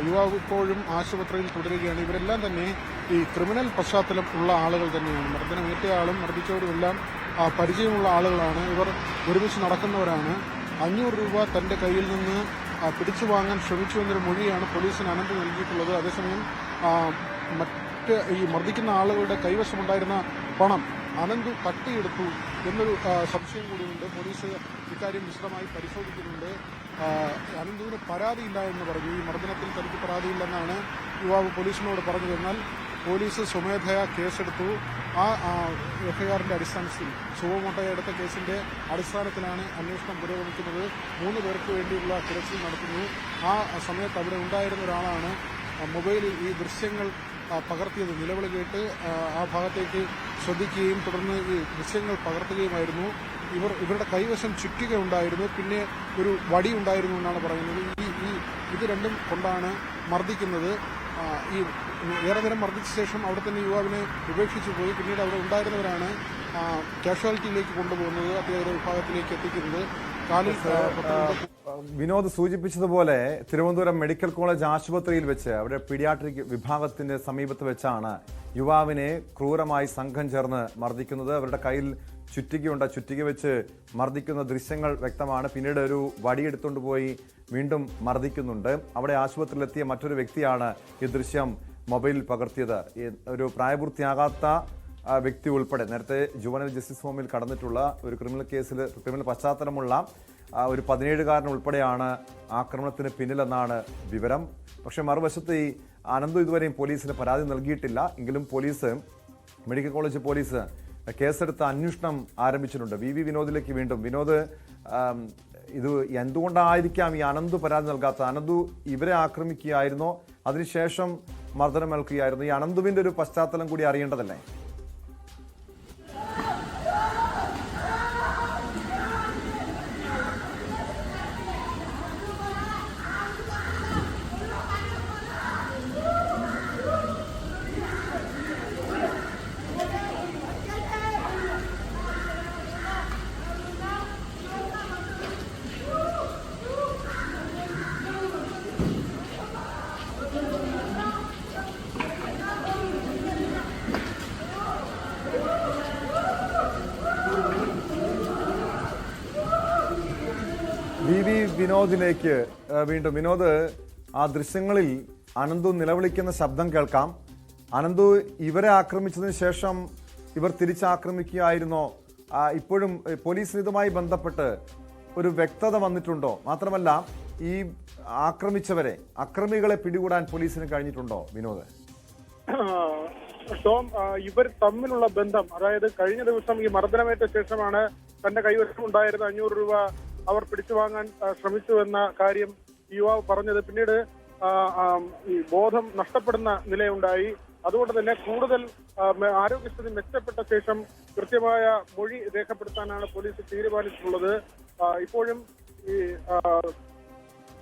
യുവാവ് ഇപ്പോഴും ആശുപത്രിയിൽ തുടരുകയാണ്. ഇവരെല്ലാം തന്നെ ഈ ക്രിമിനൽ പശ്ചാത്തലം ഉള്ള ആളുകൾ തന്നെയാണ്. മർദ്ദനമേറ്റയാളും മർദ്ദിച്ചവരുമെല്ലാം പരിചയമുള്ള ആളുകളാണ്. ഇവർ ഒരുമിച്ച് നടക്കുന്നവരാണ്. 500 രൂപ തന്റെ കയ്യിൽ നിന്ന് പിടിച്ചു വാങ്ങാൻ ശ്രമിച്ചു എന്നൊരു മൊഴിയാണ് പോലീസിന് അനന്ത് നൽകിയിട്ടുള്ളത്. അതേസമയം മറ്റ് ഈ മർദ്ദിക്കുന്ന ആളുകളുടെ കൈവശമുണ്ടായിരുന്ന പണം അനന്തു തട്ടിയെടുത്തു എന്നൊരു സംശയം കൂടിയുണ്ട്. പോലീസ് ഇക്കാര്യം വിശദമായി പരിശോധിക്കുന്നുണ്ട്. അനന്തുവിന് പരാതിയില്ല എന്ന് പറഞ്ഞു. ഈ മർദ്ദനത്തിൽ തനിക്ക് പരാതിയില്ലെന്നാണ് യുവാവ് പോലീസിനോട് പറഞ്ഞത്. എന്നാൽ പോലീസ് സ്വമേധയാ കേസെടുത്തു. ആ എഫ്ഐആറിന്റെ അടിസ്ഥാനത്തിൽ സുവമോട്ടോയെ എടുത്ത കേസിന്റെ അടിസ്ഥാനത്തിലാണ് അന്വേഷണം പുരോഗമിക്കുന്നത്. 3 പേർക്ക് വേണ്ടിയുള്ള തിരച്ചിൽ നടത്തുന്നു. ആ സമയത്ത് അവിടെ ഉണ്ടായിരുന്ന ഒരാളാണ് മൊബൈലിൽ ഈ ദൃശ്യങ്ങൾ പകർത്തിയത്. നിലവിളി കേട്ട് ആ ഭാഗത്തേക്ക് ശ്രദ്ധിക്കുകയും തുടർന്ന് ഈ ദൃശ്യങ്ങൾ പകർത്തുകയുമായിരുന്നു. ഇവരുടെ കൈവശം ചുറ്റിക ഉണ്ടായിരുന്നു, പിന്നെ ഒരു വടി ഉണ്ടായിരുന്നു എന്നാണ് പറയുന്നത്. ഇത് രണ്ടും കൊണ്ടാണ് മർദ്ദിക്കുന്നത്. ഈ ഏറെ നേരം മർദ്ദിച്ച ശേഷം അവിടെ തന്നെ യുവാവിനെ ഉപേക്ഷിച്ചു പോയി. പിന്നീട് അവിടെ ഉണ്ടായിരുന്നവരാണ് കാഷ്വാലിറ്റിയിലേക്ക് കൊണ്ടുപോകുന്നത്, അത്യാഹിത വിഭാഗത്തിലേക്ക് എത്തിക്കുന്നത്. കാലിൽ വിനോദ് സൂചിപ്പിച്ചതുപോലെ തിരുവനന്തപുരം മെഡിക്കൽ കോളേജ് ആശുപത്രിയിൽ വെച്ച് അവിടെ പീഡിയാട്രിക് വിഭാഗത്തിന്റെ സമീപത്ത് വെച്ചാണ് യുവാവിനെ ക്രൂരമായി സംഘം ചേർന്ന് മർദ്ദിക്കുന്നത്. അവരുടെ കയ്യിൽ ചുറ്റികയുണ്ട്. ചുറ്റിക വെച്ച് മർദ്ദിക്കുന്ന ദൃശ്യങ്ങൾ വ്യക്തമാണ്. പിന്നീട് ഒരു വടിയെടുത്തുകൊണ്ട് പോയി വീണ്ടും മർദ്ദിക്കുന്നുണ്ട്. അവിടെ ആശുപത്രിയിലെത്തിയ മറ്റൊരു വ്യക്തിയാണ് ഈ ദൃശ്യം മൊബൈലിൽ പകർത്തിയത്. ഒരു പ്രായപൂർത്തിയാകാത്ത വ്യക്തി ഉൾപ്പെടെ നേരത്തെ ജുവനൽ ജസ്റ്റിസ് ഹോമിൽ കടന്നിട്ടുള്ള ഒരു ക്രിമിനൽ പശ്ചാത്തലമുള്ള ഒരു 17-കാരൻ ഉൾപ്പെടെയാണ് ആക്രമണത്തിന് പിന്നിലെന്നാണ് വിവരം. പക്ഷേ മറുവശത്ത് ഈ അനന്തു ഇതുവരെയും പോലീസിന് പരാതി നൽകിയിട്ടില്ല. എങ്കിലും മെഡിക്കൽ കോളേജ് പോലീസ് കേസെടുത്ത് അന്വേഷണം ആരംഭിച്ചിട്ടുണ്ട്. വി വിനോദിലേക്ക് വീണ്ടും. വിനോദ്, ഇത് എന്തുകൊണ്ടായിരിക്കാം ഈ അനന്തു പരാതി നൽകാത്തത്? അനന്തു ഇവരെ ആക്രമിക്കുകയായിരുന്നോ, അതിനുശേഷം മർദ്ദനമേൽക്കുകയായിരുന്നു? ഈ അനന്തുവിന്റെ ഒരു പശ്ചാത്തലം കൂടി അറിയേണ്ടതല്ലേ? വിനോദിലേക്ക് വീണ്ടും. വിനോദ്, ആ ദൃശ്യങ്ങളിൽ അനന്തു നിലവിളിക്കുന്ന ശബ്ദം കേൾക്കാം. അനന്തു ഇവരെ ആക്രമിച്ചതിന് ശേഷം ഇവർ തിരിച്ചാക്രമിക്കുകയായിരുന്നോ? ഇപ്പോഴും പോലീസിന് ഇതുമായി ബന്ധപ്പെട്ട് ഒരു വ്യക്തത വന്നിട്ടുണ്ടോ? മാത്രമല്ല, ഈ അക്രമികളെ പിടികൂടാൻ പോലീസിന് കഴിഞ്ഞിട്ടുണ്ടോ വിനോദ്? ടോം, ഇവർ തമ്മിലുള്ള ബന്ധം, അതായത് കഴിഞ്ഞ ദിവസം ഈ മർദ്ദനമേറ്റ ശേഷമാണ് തന്റെ കൈവശം ഉണ്ടായിരുന്ന 500 രൂപ അവർ പിടിച്ചു വാങ്ങാൻ ശ്രമിച്ചു എന്ന കാര്യം യുവാവ് പറഞ്ഞത്. പിന്നീട് ഈ ബോധം നഷ്ടപ്പെടുന്ന നിലയുണ്ടായി. അതുകൊണ്ട് തന്നെ കൂടുതൽ ആരോഗ്യസ്ഥിതി മെച്ചപ്പെട്ട ശേഷം കൃത്യമായ മൊഴി രേഖപ്പെടുത്താനാണ് പോലീസ് തീരുമാനിച്ചിട്ടുള്ളത്. ഇപ്പോഴും ഈ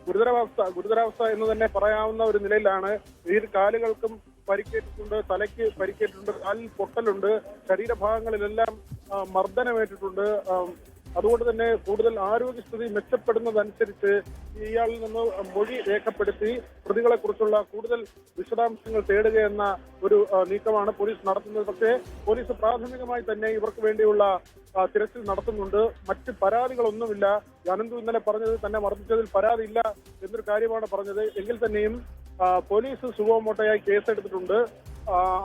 ഗുരുതരാവസ്ഥ എന്ന് തന്നെ പറയാവുന്ന ഒരു നിലയിലാണ്. ഇരു കാലുകൾക്കും പരിക്കേറ്റിട്ടുണ്ട്, തലയ്ക്ക് പരിക്കേറ്റിട്ടുണ്ട്, കാലിൽ പൊട്ടലുണ്ട്, ശരീരഭാഗങ്ങളിലെല്ലാം മർദ്ദനമേറ്റിട്ടുണ്ട്. അതുകൊണ്ട് തന്നെ കൂടുതൽ ആരോഗ്യസ്ഥിതി മെച്ചപ്പെടുന്നതനുസരിച്ച് ഇയാളിൽ നിന്ന് മൊഴി രേഖപ്പെടുത്തി പ്രതികളെ കുറിച്ചുള്ള കൂടുതൽ വിശദാംശങ്ങൾ തേടുകയെന്ന ഒരു നീക്കമാണ് പോലീസ് നടത്തുന്നത്. പക്ഷേ പോലീസ് പ്രാഥമികമായി തന്നെ ഇവർക്ക് വേണ്ടിയുള്ള തിരച്ചിൽ നടത്തുന്നുണ്ട്. മറ്റ് പരാതികളൊന്നുമില്ല. അനന്തു ഇന്നലെ പറഞ്ഞത് തന്നെ മർദ്ദിച്ചതിൽ പരാതിയില്ല എന്നൊരു കാര്യമാണ് പറഞ്ഞത്. എങ്കിൽ തന്നെയും പോലീസ് സുവമോട്ടോയായി കേസെടുത്തിട്ടുണ്ട്.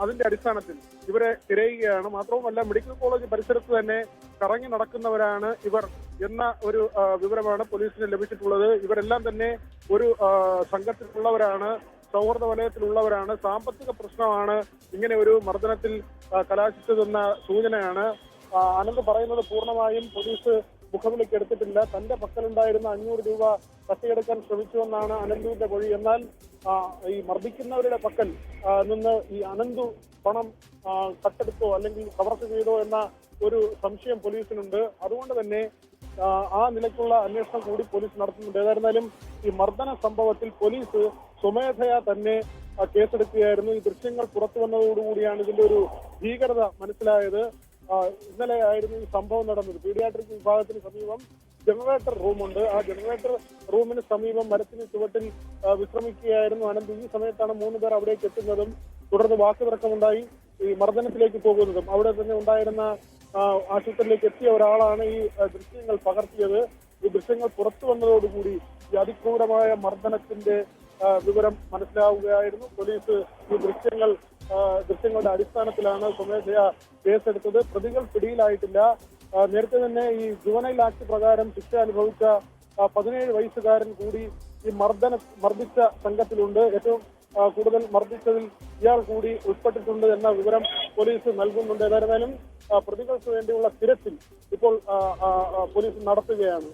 അതിന്റെ അടിസ്ഥാനത്തിൽ ഇവരെ തിരയുകയാണ്. മാത്രവുമല്ല, മെഡിക്കൽ കോളേജ് പരിസരത്ത് തന്നെ കറങ്ങി നടക്കുന്നവരാണ് ഇവർ എന്ന ഒരു വിവരമാണ് പോലീസിന് ലഭിച്ചിട്ടുള്ളത്. ഇവരെല്ലാം തന്നെ ഒരു സംഘത്തിലുള്ളവരാണ്, സൗഹൃദ വലയത്തിലുള്ളവരാണ്. സാമ്പത്തിക പ്രശ്നമാണ് ഇങ്ങനെ ഒരു മർദ്ദനത്തിൽ കലാശിച്ചതെന്ന സൂചനയാണ്. അനന്ത് പറയുന്നത് പൂർണ്ണമായും പോലീസ് മുഖവിലേക്ക് എടുത്തിട്ടില്ല. തന്റെ പക്കലുണ്ടായിരുന്ന 500 രൂപ തട്ടിയെടുക്കാൻ ശ്രമിച്ചുവെന്നാണ് അനന്തുവിന്റെ മൊഴി. എന്നാൽ ഈ മർദ്ദിക്കുന്നവരുടെ പക്കൽ നിന്ന് ഈ അനന്തു പണം കട്ടെടുത്തോ അല്ലെങ്കിൽ കവർച്ച ചെയ്തോ എന്ന ഒരു സംശയം പോലീസിനുണ്ട്. അതുകൊണ്ട് തന്നെ ആ നിലയ്ക്കുള്ള അന്വേഷണം കൂടി പോലീസ് നടത്തുന്നുണ്ട്. ഏതായിരുന്നാലും ഈ മർദ്ദന സംഭവത്തിൽ പോലീസ് സ്വമേധയാ തന്നെ കേസെടുക്കുകയായിരുന്നു. ഈ ദൃശ്യങ്ങൾ പുറത്തു വന്നതോടുകൂടിയാണ് ഇതിന്റെ ഒരു ഭീകരത മനസ്സിലായത്. ഇന്നലെ ആയിരുന്നു ഈ സംഭവം നടന്നത്. പീഡിയാട്രിക് വിഭാഗത്തിന് സമീപം ജനറേറ്റർ റൂമുണ്ട്. ആ ജനറേറ്റർ റൂമിന് സമീപം മരത്തിന് ചുവട്ടിൽ വിശ്രമിക്കുകയായിരുന്നു അനന്ത്. ഈ സമയത്താണ് 3 പേർ അവിടേക്ക് എത്തുന്നതും തുടർന്ന് വാക്കുതർക്കമുണ്ടായി ഈ മർദ്ദനത്തിലേക്ക് പോകുന്നതും. അവിടെ തന്നെ ഉണ്ടായിരുന്ന ആശുപത്രിയിലേക്ക് എത്തിയ ഒരാളാണ് ഈ ദൃശ്യങ്ങൾ പകർത്തിയത്. ഈ ദൃശ്യങ്ങൾ പുറത്തു വന്നതോടുകൂടി ഈ അതിക്രൂരമായ മർദ്ദനത്തിന്റെ വിവരം മനസ്സിലാവുകയായിരുന്നു. പോലീസ് ഈ ദൃശ്യങ്ങളുടെ അടിസ്ഥാനത്തിലാണ് സ്വമേധയാ കേസെടുത്തത്. പ്രതികൾ പിടിയിലായിട്ടില്ല. നേരത്തെ തന്നെ ഈ ജുവനൈൽ ആക്ട് പ്രകാരം ശിക്ഷ അനുഭവിച്ച 17 വയസ്സുകാരൻ കൂടി ഈ മർദ്ദിച്ച സംഘത്തിലുണ്ട്. ഏറ്റവും കൂടുതൽ മർദ്ദിച്ചതിൽ ഇയാൾ കൂടി ഉൾപ്പെട്ടിട്ടുണ്ട് എന്ന വിവരം പോലീസ് നൽകുന്നുണ്ട്. ഏതായിരുന്നാലും പ്രതികൾക്ക് വേണ്ടിയുള്ള തിരച്ചിൽ ഇപ്പോൾ പോലീസ് നടത്തുകയാണ്.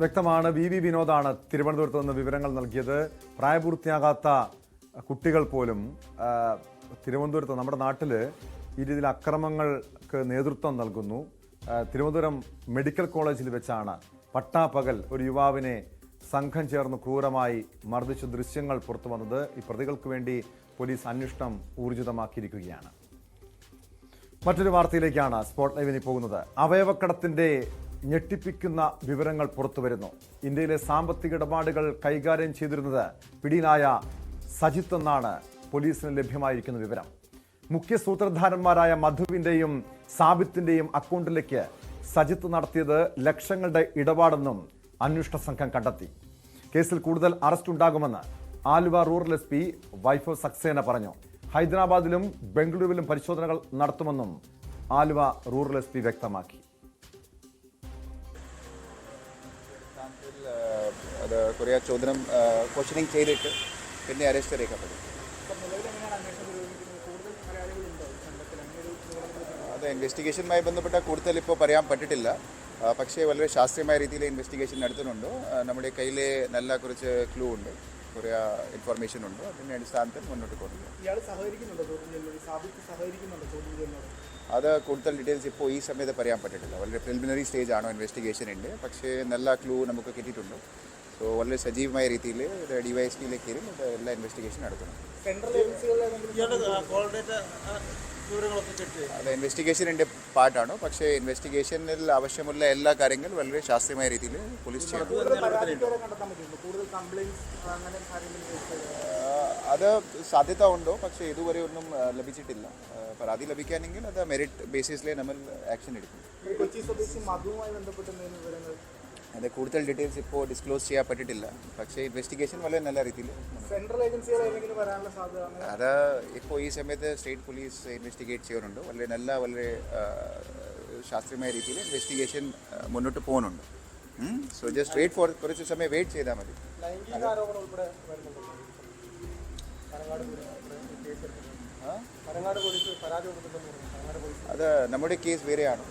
വ്യക്തമാണ്. വി വിനോദാണ് തിരുവനന്തപുരത്ത് നിന്ന് വിവരങ്ങൾ നൽകിയത്. പ്രായപൂർത്തിയാകാത്ത കുട്ടികൾ പോലും തിരുവനന്തപുരത്ത് നമ്മുടെ നാട്ടിൽ ഈ രീതിയിൽ അക്രമങ്ങൾക്ക് നേതൃത്വം നൽകുന്നു. തിരുവനന്തപുരം മെഡിക്കൽ കോളേജിൽ വെച്ചാണ് പട്ടാപ്പകൽ ഒരു യുവാവിനെ സംഘം ചേർന്ന് ക്രൂരമായി മർദ്ദിച്ച ദൃശ്യങ്ങൾ പുറത്തു വന്നത്. ഈ പ്രതികൾക്ക് വേണ്ടി പോലീസ് അന്വേഷണം ഊർജിതമാക്കിയിരിക്കുകയാണ്. മറ്റൊരു വാർത്തയിലേക്കാണ് സ്പോട്ട് ലൈവിന് പോകുന്നത്. അവയവക്കടത്തിന്റെ ഞെട്ടിപ്പിക്കുന്ന വിവരങ്ങൾ പുറത്തുവരുന്നു. ഇന്ത്യയിലെ സാമ്പത്തിക ഇടപാടുകൾ കൈകാര്യം ചെയ്തിരുന്നത് പിടിയിലായ സജിത്ത് എന്നാണ് പോലീസിന് ലഭ്യമായിരിക്കുന്ന വിവരം. മുഖ്യ സൂത്രധാരന്മാരായ മധുവിന്റെയും സാബിത്തിന്റെയും അക്കൗണ്ടിലേക്ക് സജിത്ത് നടത്തിയത് ലക്ഷങ്ങളുടെ ഇടപാടെന്നും അന്വേഷണ സംഘം കണ്ടെത്തി. കേസിൽ കൂടുതൽ അറസ്റ്റ് ഉണ്ടാകുമെന്ന് ആലുവ റൂറൽ SP വൈഭവ് സക്സേന പറഞ്ഞു. ഹൈദരാബാദിലും ബംഗളൂരുവിലും പരിശോധനകൾ നടത്തുമെന്നും ആലുവ റൂറൽ SP വ്യക്തമാക്കി. അത് കുറേ ചോദ്യം ക്വസ്റ്റനിങ് ചെയ്തിട്ട് പിന്നെ അറസ്റ്റ് രേഖപ്പെടും. അത് ഇൻവെസ്റ്റിഗേഷനുമായി ബന്ധപ്പെട്ട കൂടുതൽ ഇപ്പോൾ പറയാൻ പറ്റിട്ടില്ല. പക്ഷേ വളരെ ശാസ്ത്രീയമായ രീതിയിൽ ഇൻവെസ്റ്റിഗേഷൻ നടത്തുന്നുണ്ട്. നമ്മുടെ കയ്യിൽ നല്ല കുറച്ച് ക്ലൂ ഉണ്ട്, കുറേ ഇൻഫർമേഷൻ ഉണ്ട്. അതിൻ്റെ അടിസ്ഥാനത്തിൽ മുന്നോട്ട് പോകുന്നു. അത് കൂടുതൽ ഡീറ്റെയിൽസ് ഇപ്പോൾ ഈ സമയത്ത് പറയാൻ പറ്റിട്ടില്ല. വളരെ പ്രിലിമിനറി സ്റ്റേജ് ആണോ ഇൻവെസ്റ്റിഗേഷൻ ഉണ്ട്. പക്ഷേ നല്ല ക്ലൂ നമുക്ക് കിട്ടിയിട്ടുണ്ട്. സോ വളരെ സജീവമായ രീതിയിൽ DYSPയിലേക്ക് എല്ലാ ഇൻവെസ്റ്റിഗേഷൻ നടത്തുന്നു. അത് ഇൻവെസ്റ്റിഗേഷൻ്റെ പാർട്ടാണ്. പക്ഷേ ഇൻവെസ്റ്റിഗേഷനിൽ ആവശ്യമുള്ള എല്ലാ കാര്യങ്ങളും വളരെ ശാസ്ത്രീയമായ രീതിയിൽ പോലീസ് ചെയ്യും. അത് സാധ്യത ഉണ്ടോ, പക്ഷേ ഇതുവരെ ഒന്നും ലഭിച്ചിട്ടില്ല. പരാതി ലഭിക്കുകയാണെങ്കിൽ അത് മെറിറ്റ് ബേസിസിലേ നമ്മൾ ആക്ഷൻ എടുക്കും. അത് കൂടുതൽ ഡീറ്റെയിൽസ് ഇപ്പോൾ ഡിസ്ക്ലോസ് ചെയ്യാൻ പറ്റിട്ടില്ല. പക്ഷേ ഇൻവെസ്റ്റിഗേഷൻ വളരെ നല്ല രീതിയിൽ അത് ഇപ്പോൾ ഈ സമയത്ത് സ്റ്റേറ്റ് പോലീസ് ഇൻവെസ്റ്റിഗേറ്റ് ചെയ്യുന്നുണ്ട്. വളരെ ശാസ്ത്രീയമായ രീതിയിൽ ഇൻവെസ്റ്റിഗേഷൻ മുന്നോട്ട് പോകുന്നുണ്ട്. സോ ജസ്റ്റ് വെയിറ്റ് ഫോർ കുറച്ച് സമയം വെയിറ്റ് ചെയ്താൽ മതി. അത് നമ്മുടെ കേസ് വേറെയാണ്.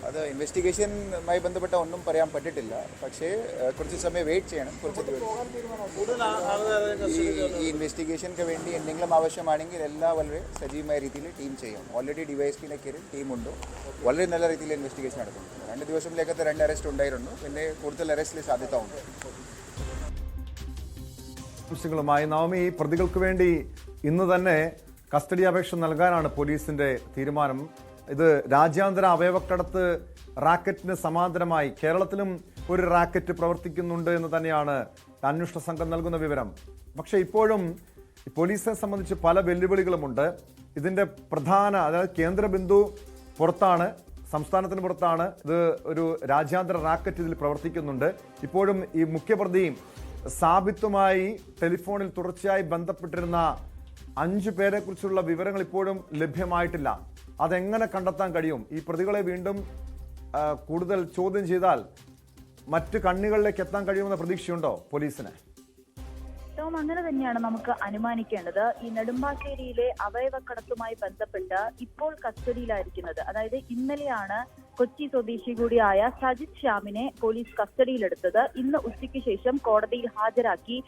അത് ഇൻവെസ്റ്റിഗേഷനുമായി ബന്ധപ്പെട്ട ഒന്നും പറയാൻ പറ്റിട്ടില്ല. പക്ഷേ കുറച്ച് സമയം വെയിറ്റ് ചെയ്യണം. ഈ ഇൻവെസ്റ്റിഗേഷനൊക്കെ വേണ്ടി എന്തെങ്കിലും ആവശ്യമാണെങ്കിൽ എല്ലാം വളരെ സജീവമായ രീതിയിൽ ടീം ചെയ്യും. ഓൾറെഡി DYSPയുടെ കീഴിൽ ടീമുണ്ട്. വളരെ നല്ല രീതിയിൽ ഇൻവെസ്റ്റിഗേഷൻ നടത്തുന്നു. 2 ദിവസത്തിലേക്കത്തെ 2 അറസ്റ്റ് ഉണ്ടായിരുന്നു. പിന്നെ കൂടുതൽ അറസ്റ്റിൽ സാധ്യത ഉണ്ട്. വിഷയങ്ങളുമായി നവമി, പ്രതികൾക്ക് വേണ്ടി ഇന്ന് തന്നെ കസ്റ്റഡി അപേക്ഷ നൽകാനാണ് പോലീസിന്റെ തീരുമാനം. ഇത് രാജ്യാന്തര അവയവക്കടത്ത് റാക്കറ്റിന് സമാന്തരമായി കേരളത്തിലും ഒരു റാക്കറ്റ് പ്രവർത്തിക്കുന്നുണ്ട് എന്ന് തന്നെയാണ് അന്വേഷണ സംഘം നൽകുന്ന വിവരം. പക്ഷേ ഇപ്പോഴും പോലീസിനെ സംബന്ധിച്ച് പല വെല്ലുവിളികളുമുണ്ട്. ഇതിന്റെ അതായത് കേന്ദ്ര ബിന്ദു പുറത്താണ്, സംസ്ഥാനത്തിന് പുറത്താണ്. ഇത് ഒരു രാജ്യാന്തര റാക്കറ്റ് ഇതിൽ പ്രവർത്തിക്കുന്നുണ്ട്. ഇപ്പോഴും ഈ മുഖ്യപ്രതി സാബിത്തുമായി ടെലിഫോണിൽ തുടർച്ചയായി ബന്ധപ്പെട്ടിരുന്ന 5 പേരെ കുറിച്ചുള്ള വിവരങ്ങൾ ഇപ്പോഴും ലഭ്യമായിട്ടില്ല. അതെങ്ങനെ കണ്ടെത്താൻ കഴിയും? ഈ പ്രതികളെ വീണ്ടും കൂടുതൽ ചോദ്യം ചെയ്താൽ മറ്റ് കണ്ണികളിലേക്ക് എത്താൻ കഴിയുമെന്ന പ്രതീക്ഷയുണ്ടോ പോലീസിന്? ടോം, അങ്ങനെ തന്നെയാണ് നമുക്ക് അനുമാനിക്കേണ്ടത്. ഈ നെടുമ്പാശ്ശേരിയിലെ അവയവക്കടത്തുമായി ബന്ധപ്പെട്ട് ഇപ്പോൾ കസ്റ്റഡിയിലായിരിക്കുന്നത്, അതായത് ഇന്നലെയാണ് കൊച്ചി സ്വദേശി കൂടിയായ സജിത് ശ്യാമിനെ പോലീസ് കസ്റ്റഡിയിലെടുത്തത്. ഇന്ന് ഉച്ചയ്ക്ക് ശേഷം കോടതിയിൽ ഹാജരാക്കി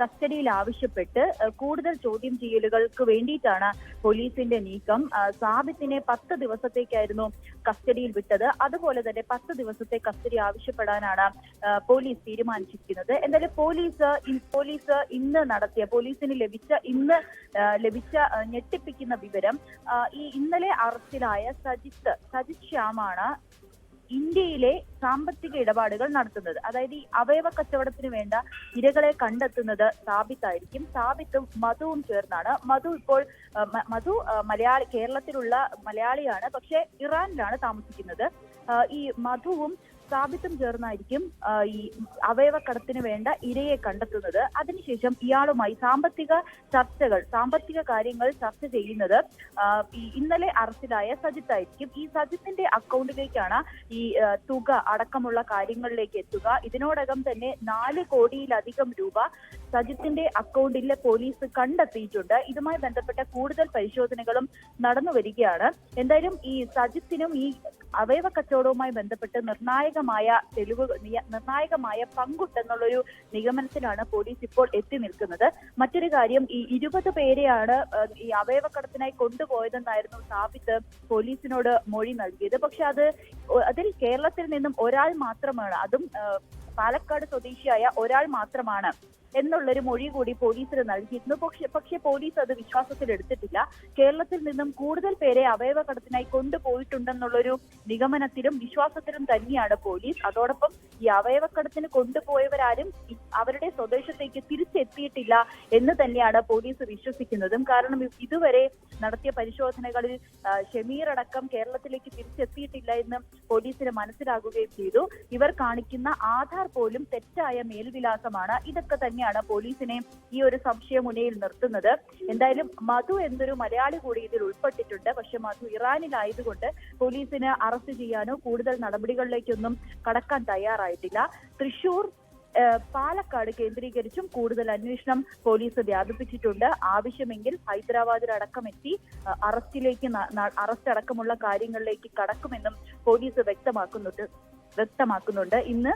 കസ്റ്റഡിയിൽ ആവശ്യപ്പെട്ട് കൂടുതൽ ചോദ്യം ചെയ്യലുകൾക്ക് വേണ്ടിയിട്ടാണ് പോലീസിന്റെ നീക്കം. സാബിത്തിനെ 10 ദിവസത്തേക്കായിരുന്നു കസ്റ്റഡിയിൽ വിട്ടത്. അതുപോലെ തന്നെ 10 ദിവസത്തെ കസ്റ്റഡി ആവശ്യപ്പെടാനാണ് പോലീസ് തീരുമാനിച്ചിരിക്കുന്നത്. എന്തായാലും പോലീസ് ഇന്ന് നടത്തിയ പോലീസിന് ലഭിച്ച ഞെട്ടിപ്പിക്കുന്ന വിവരം, ഈ ഇന്നലെ അറസ്റ്റിലായ സജിത് ശ്യാമാണ് ഇന്ത്യയിലെ സാമ്പത്തിക ഇടപാടുകൾ നടത്തുന്നത്. അതായത് ഈ അവയവ കച്ചവടത്തിന് വേണ്ട ഇരകളെ കണ്ടെത്തുന്നത് സാബിത്തായിരിക്കും. സാബിത്തും മധുവും ചേർന്നാണ്. മധു കേരളത്തിലുള്ള മലയാളിയാണ്, പക്ഷെ ഇറാനിലാണ് താമസിക്കുന്നത്. ഈ മധുവും സാബിത്തും ചേർന്നായിരിക്കും ഈ അവയവക്കടത്തിന് വേണ്ട ഇരയെ കണ്ടെത്തുന്നത്. അതിനുശേഷം ഇയാളുമായി സാമ്പത്തിക കാര്യങ്ങൾ ചർച്ച ചെയ്യുന്നത് ഈ ഇന്നലെ അറസ്റ്റിലായ സജിത്തായിരിക്കും. ഈ സജിത്തിന്റെ അക്കൗണ്ടിലേക്കാണ് ഈ തുക അടക്കമുള്ള കാര്യങ്ങളിലേക്ക് എത്തുക. ഇതിനോടകം തന്നെ 4 കോടിയിലധികം രൂപ സജിത്തിന്റെ അക്കൗണ്ടിൽ പോലീസ് കണ്ടെത്തിയിട്ടുണ്ട്. ഇതുമായി ബന്ധപ്പെട്ട കൂടുതൽ പരിശോധനകളും നടന്നു വരികയാണ്. എന്തായാലും ഈ സജിത്തിനും ഈ അവയവ കച്ചവടവുമായി ബന്ധപ്പെട്ട് നിർണായകമായ പങ്കുണ്ടെന്നുള്ളൊരു നിഗമനത്തിലാണ് പോലീസ് ഇപ്പോൾ എത്തി നിൽക്കുന്നത്. മറ്റൊരു കാര്യം, ഈ 20 പേരെയാണ് ഈ അവയവക്കടത്തിനായി കൊണ്ടുപോയതെന്നായിരുന്നു സാബിത്ത് പോലീസിനോട് മൊഴി നൽകിയത്. പക്ഷെ അതിൽ കേരളത്തിൽ നിന്നും ഒരാൾ മാത്രമാണ്, അതും പാലക്കാട് സ്വദേശിയായ ഒരാൾ മാത്രമാണ് എന്നുള്ളൊരു മൊഴി കൂടി പോലീസിന് നൽകിയിരുന്നു. പക്ഷെ പോലീസ് അത് വിശ്വാസത്തിലെടുത്തിട്ടില്ല. കേരളത്തിൽ നിന്നും കൂടുതൽ പേരെ അവയവക്കടത്തിനായി കൊണ്ടുപോയിട്ടുണ്ടെന്നുള്ളൊരു നിഗമനത്തിലും വിശ്വാസത്തിലും തന്നെയാണ് പോലീസ്. അതോടൊപ്പം ഈ അവയവക്കടത്തിന് കൊണ്ടുപോയവരാരും അവരുടെ സ്വദേശത്തേക്ക് തിരിച്ചെത്തിയിട്ടില്ല എന്ന് തന്നെയാണ് പോലീസ് വിശ്വസിക്കുന്നതും. കാരണം ഇതുവരെ നടത്തിയ പരിശോധനകളിൽ ഷമീർ അടക്കം കേരളത്തിലേക്ക് തിരിച്ചെത്തിയിട്ടില്ല എന്ന് പോലീസിന് മനസ്സിലാകുകയും ചെയ്തു. ഇവർ കാണിക്കുന്ന ആധാർ പോലും തെറ്റായ മേൽവിലാസമാണ്. ഇതൊക്കെ തന്നെയാണ് പോലീസിനെ ഈ ഒരു സംശയമുനയിൽ നിർത്തുന്നത്. എന്തായാലും മധു എന്നൊരു മലയാളി കൂടി ഇതിൽ ഉൾപ്പെട്ടിട്ടുണ്ട്. പക്ഷെ മധു ഇറാനിലായതുകൊണ്ട് പോലീസിന് അറസ്റ്റ് ചെയ്യാനോ കൂടുതൽ നടപടികളിലേക്കൊന്നും കടക്കാൻ തയ്യാറായിട്ടില്ല. തൃശൂർ, പാലക്കാട് കേന്ദ്രീകരിച്ചും കൂടുതൽ അന്വേഷണം പോലീസ് വ്യാപിപ്പിച്ചിട്ടുണ്ട്. ആവശ്യമെങ്കിൽ ഹൈദരാബാദിലടക്കം എത്തി അറസ്റ്റ് അടക്കമുള്ള കാര്യങ്ങളിലേക്ക് കടക്കുമെന്നും പോലീസ് വ്യക്തമാക്കുന്നുണ്ട്. ഇന്ന്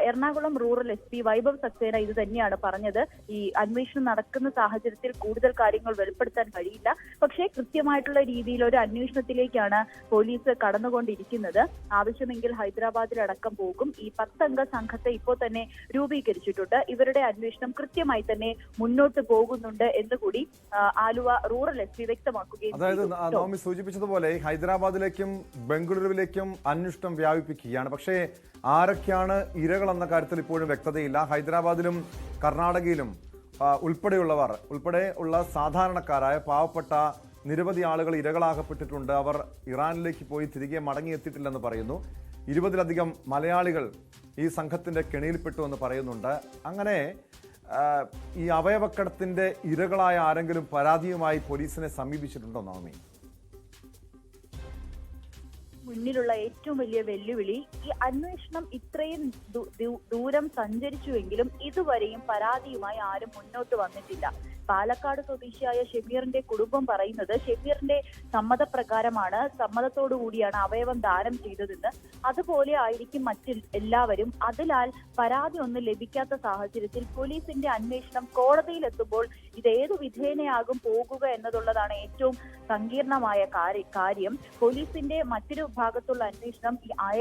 എറണാകുളം റൂറൽ SP വൈഭവ് സക്സേന ഇത് തന്നെയാണ് പറഞ്ഞത്. ഈ അന്വേഷണം നടക്കുന്ന സാഹചര്യത്തിൽ കൂടുതൽ കാര്യങ്ങൾ വെളിപ്പെടുത്താൻ കഴിയില്ല. പക്ഷേ കൃത്യമായിട്ടുള്ള രീതിയിൽ ഒരു അന്വേഷണത്തിലേക്കാണ് പോലീസ് കടന്നുകൊണ്ടിരിക്കുന്നത്. ആവശ്യമെങ്കിൽ ഹൈദരാബാദിലടക്കം പോകും. ഈ 10 അംഗ സംഘത്തെ ഇപ്പോൾ തന്നെ രൂപീകരിച്ചിട്ടുണ്ട്. ഇവരുടെ അന്വേഷണം കൃത്യമായി തന്നെ മുന്നോട്ട് പോകുന്നുണ്ട് എന്നുകൂടി ആലുവ റൂറൽ SP വ്യക്തമാക്കുകയും. അതായത് നോമി സൂചിപ്പിച്ചതുപോലെ ഹൈദരാബാദിലേക്കും ബംഗളൂരുവിലേക്കും അന്വേഷണം വ്യാപിപ്പിക്കുകയാണ്. പക്ഷേ ആരൊക്കെയാണ് ഇരകൾ എന്ന കാര്യത്തിൽ ഇപ്പോഴും വ്യക്തതയില്ല. ഹൈദരാബാദിലും കർണാടകയിലും ഉൾപ്പെടെയുള്ള സാധാരണക്കാരായ പാവപ്പെട്ട നിരവധി ആളുകൾ ഇരകളാകപ്പെട്ടിട്ടുണ്ട്. അവർ ഇറാനിലേക്ക് പോയി തിരികെ മടങ്ങിയെത്തിയിട്ടില്ലെന്ന് പറയുന്നു. 20-ലധികം മലയാളികൾ ഈ സംഘത്തിന്റെ കെണിയിൽപ്പെട്ടു എന്ന് പറയുന്നുണ്ട്. അങ്ങനെ ഈ അവയവക്കടത്തിന്റെ ഇരകളായ ആരെങ്കിലും പരാതിയുമായി പോലീസിനെ സമീപിച്ചിട്ടുണ്ടോ നവമി? മുന്നിലുള്ള ഏറ്റവും വലിയ വെല്ലുവിളി, ഈ അന്വേഷണം ഇത്രയും ദൂരം സഞ്ചരിച്ചുവെങ്കിലും ഇതുവരെയും പരാതിയുമായി ആരും മുന്നോട്ട് വന്നിട്ടില്ല. പാലക്കാട് സ്വദേശിയായ ഷമീറിന്റെ കുടുംബം പറയുന്നത് ഷമീറിന്റെ സമ്മതത്തോടു കൂടിയാണ് അവയവം ദാനം ചെയ്തതെന്ന്. അതുപോലെ ആയിരിക്കും എല്ലാവരും. അതിനാൽ പരാതി ഒന്നും ലഭിക്കാത്ത സാഹചര്യത്തിൽ പോലീസിന്റെ അന്വേഷണം കോടതിയിലെത്തുമ്പോൾ ഇതേതു വിധേനയാകും പോകുക എന്നതുള്ളതാണ് ഏറ്റവും സങ്കീർണമായ കാര്യം. പോലീസിന്റെ മറ്റൊരു ഭാഗത്തുള്ള അന്വേഷണം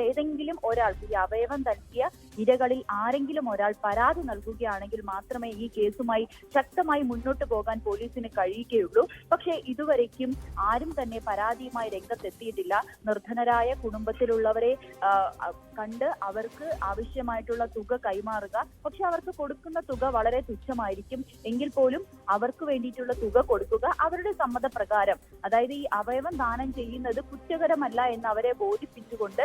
ഏതെങ്കിലും ഒരാൾ ഈ അവയവം നൽകിയ ഇരകളിൽ ആരെങ്കിലും ഒരാൾ പരാതി നൽകുകയാണെങ്കിൽ മാത്രമേ ഈ കേസുമായി ശക്തമായി മുന്നോട്ട് പോകാൻ പോലീസിന് കഴിയുകയുള്ളൂ. പക്ഷേ ഇതുവരേക്കും ആരും തന്നെ പരാതിയുമായി രംഗത്തെത്തിയിട്ടില്ല. നിർധനരായ കുടുംബത്തിലുള്ളവരെ കണ്ട് അവർക്ക് ആവശ്യമായിട്ടുള്ള തുക കൈമാറുക. പക്ഷെ അവർക്ക് കൊടുക്കുന്ന തുക വളരെ തുച്ഛമായിരിക്കും. എങ്കിൽ പോലും അവർക്ക് വേണ്ടിയിട്ടുള്ള തുക കൊടുക്കുക അവരുടെ സമ്മതപ്രകാരം. അതായത് ഈ അവയവം ദാനം ചെയ്യുന്നത് കുറ്റകരമല്ല എന്ന് അവരെ ബോധിപ്പിച്ചുകൊണ്ട്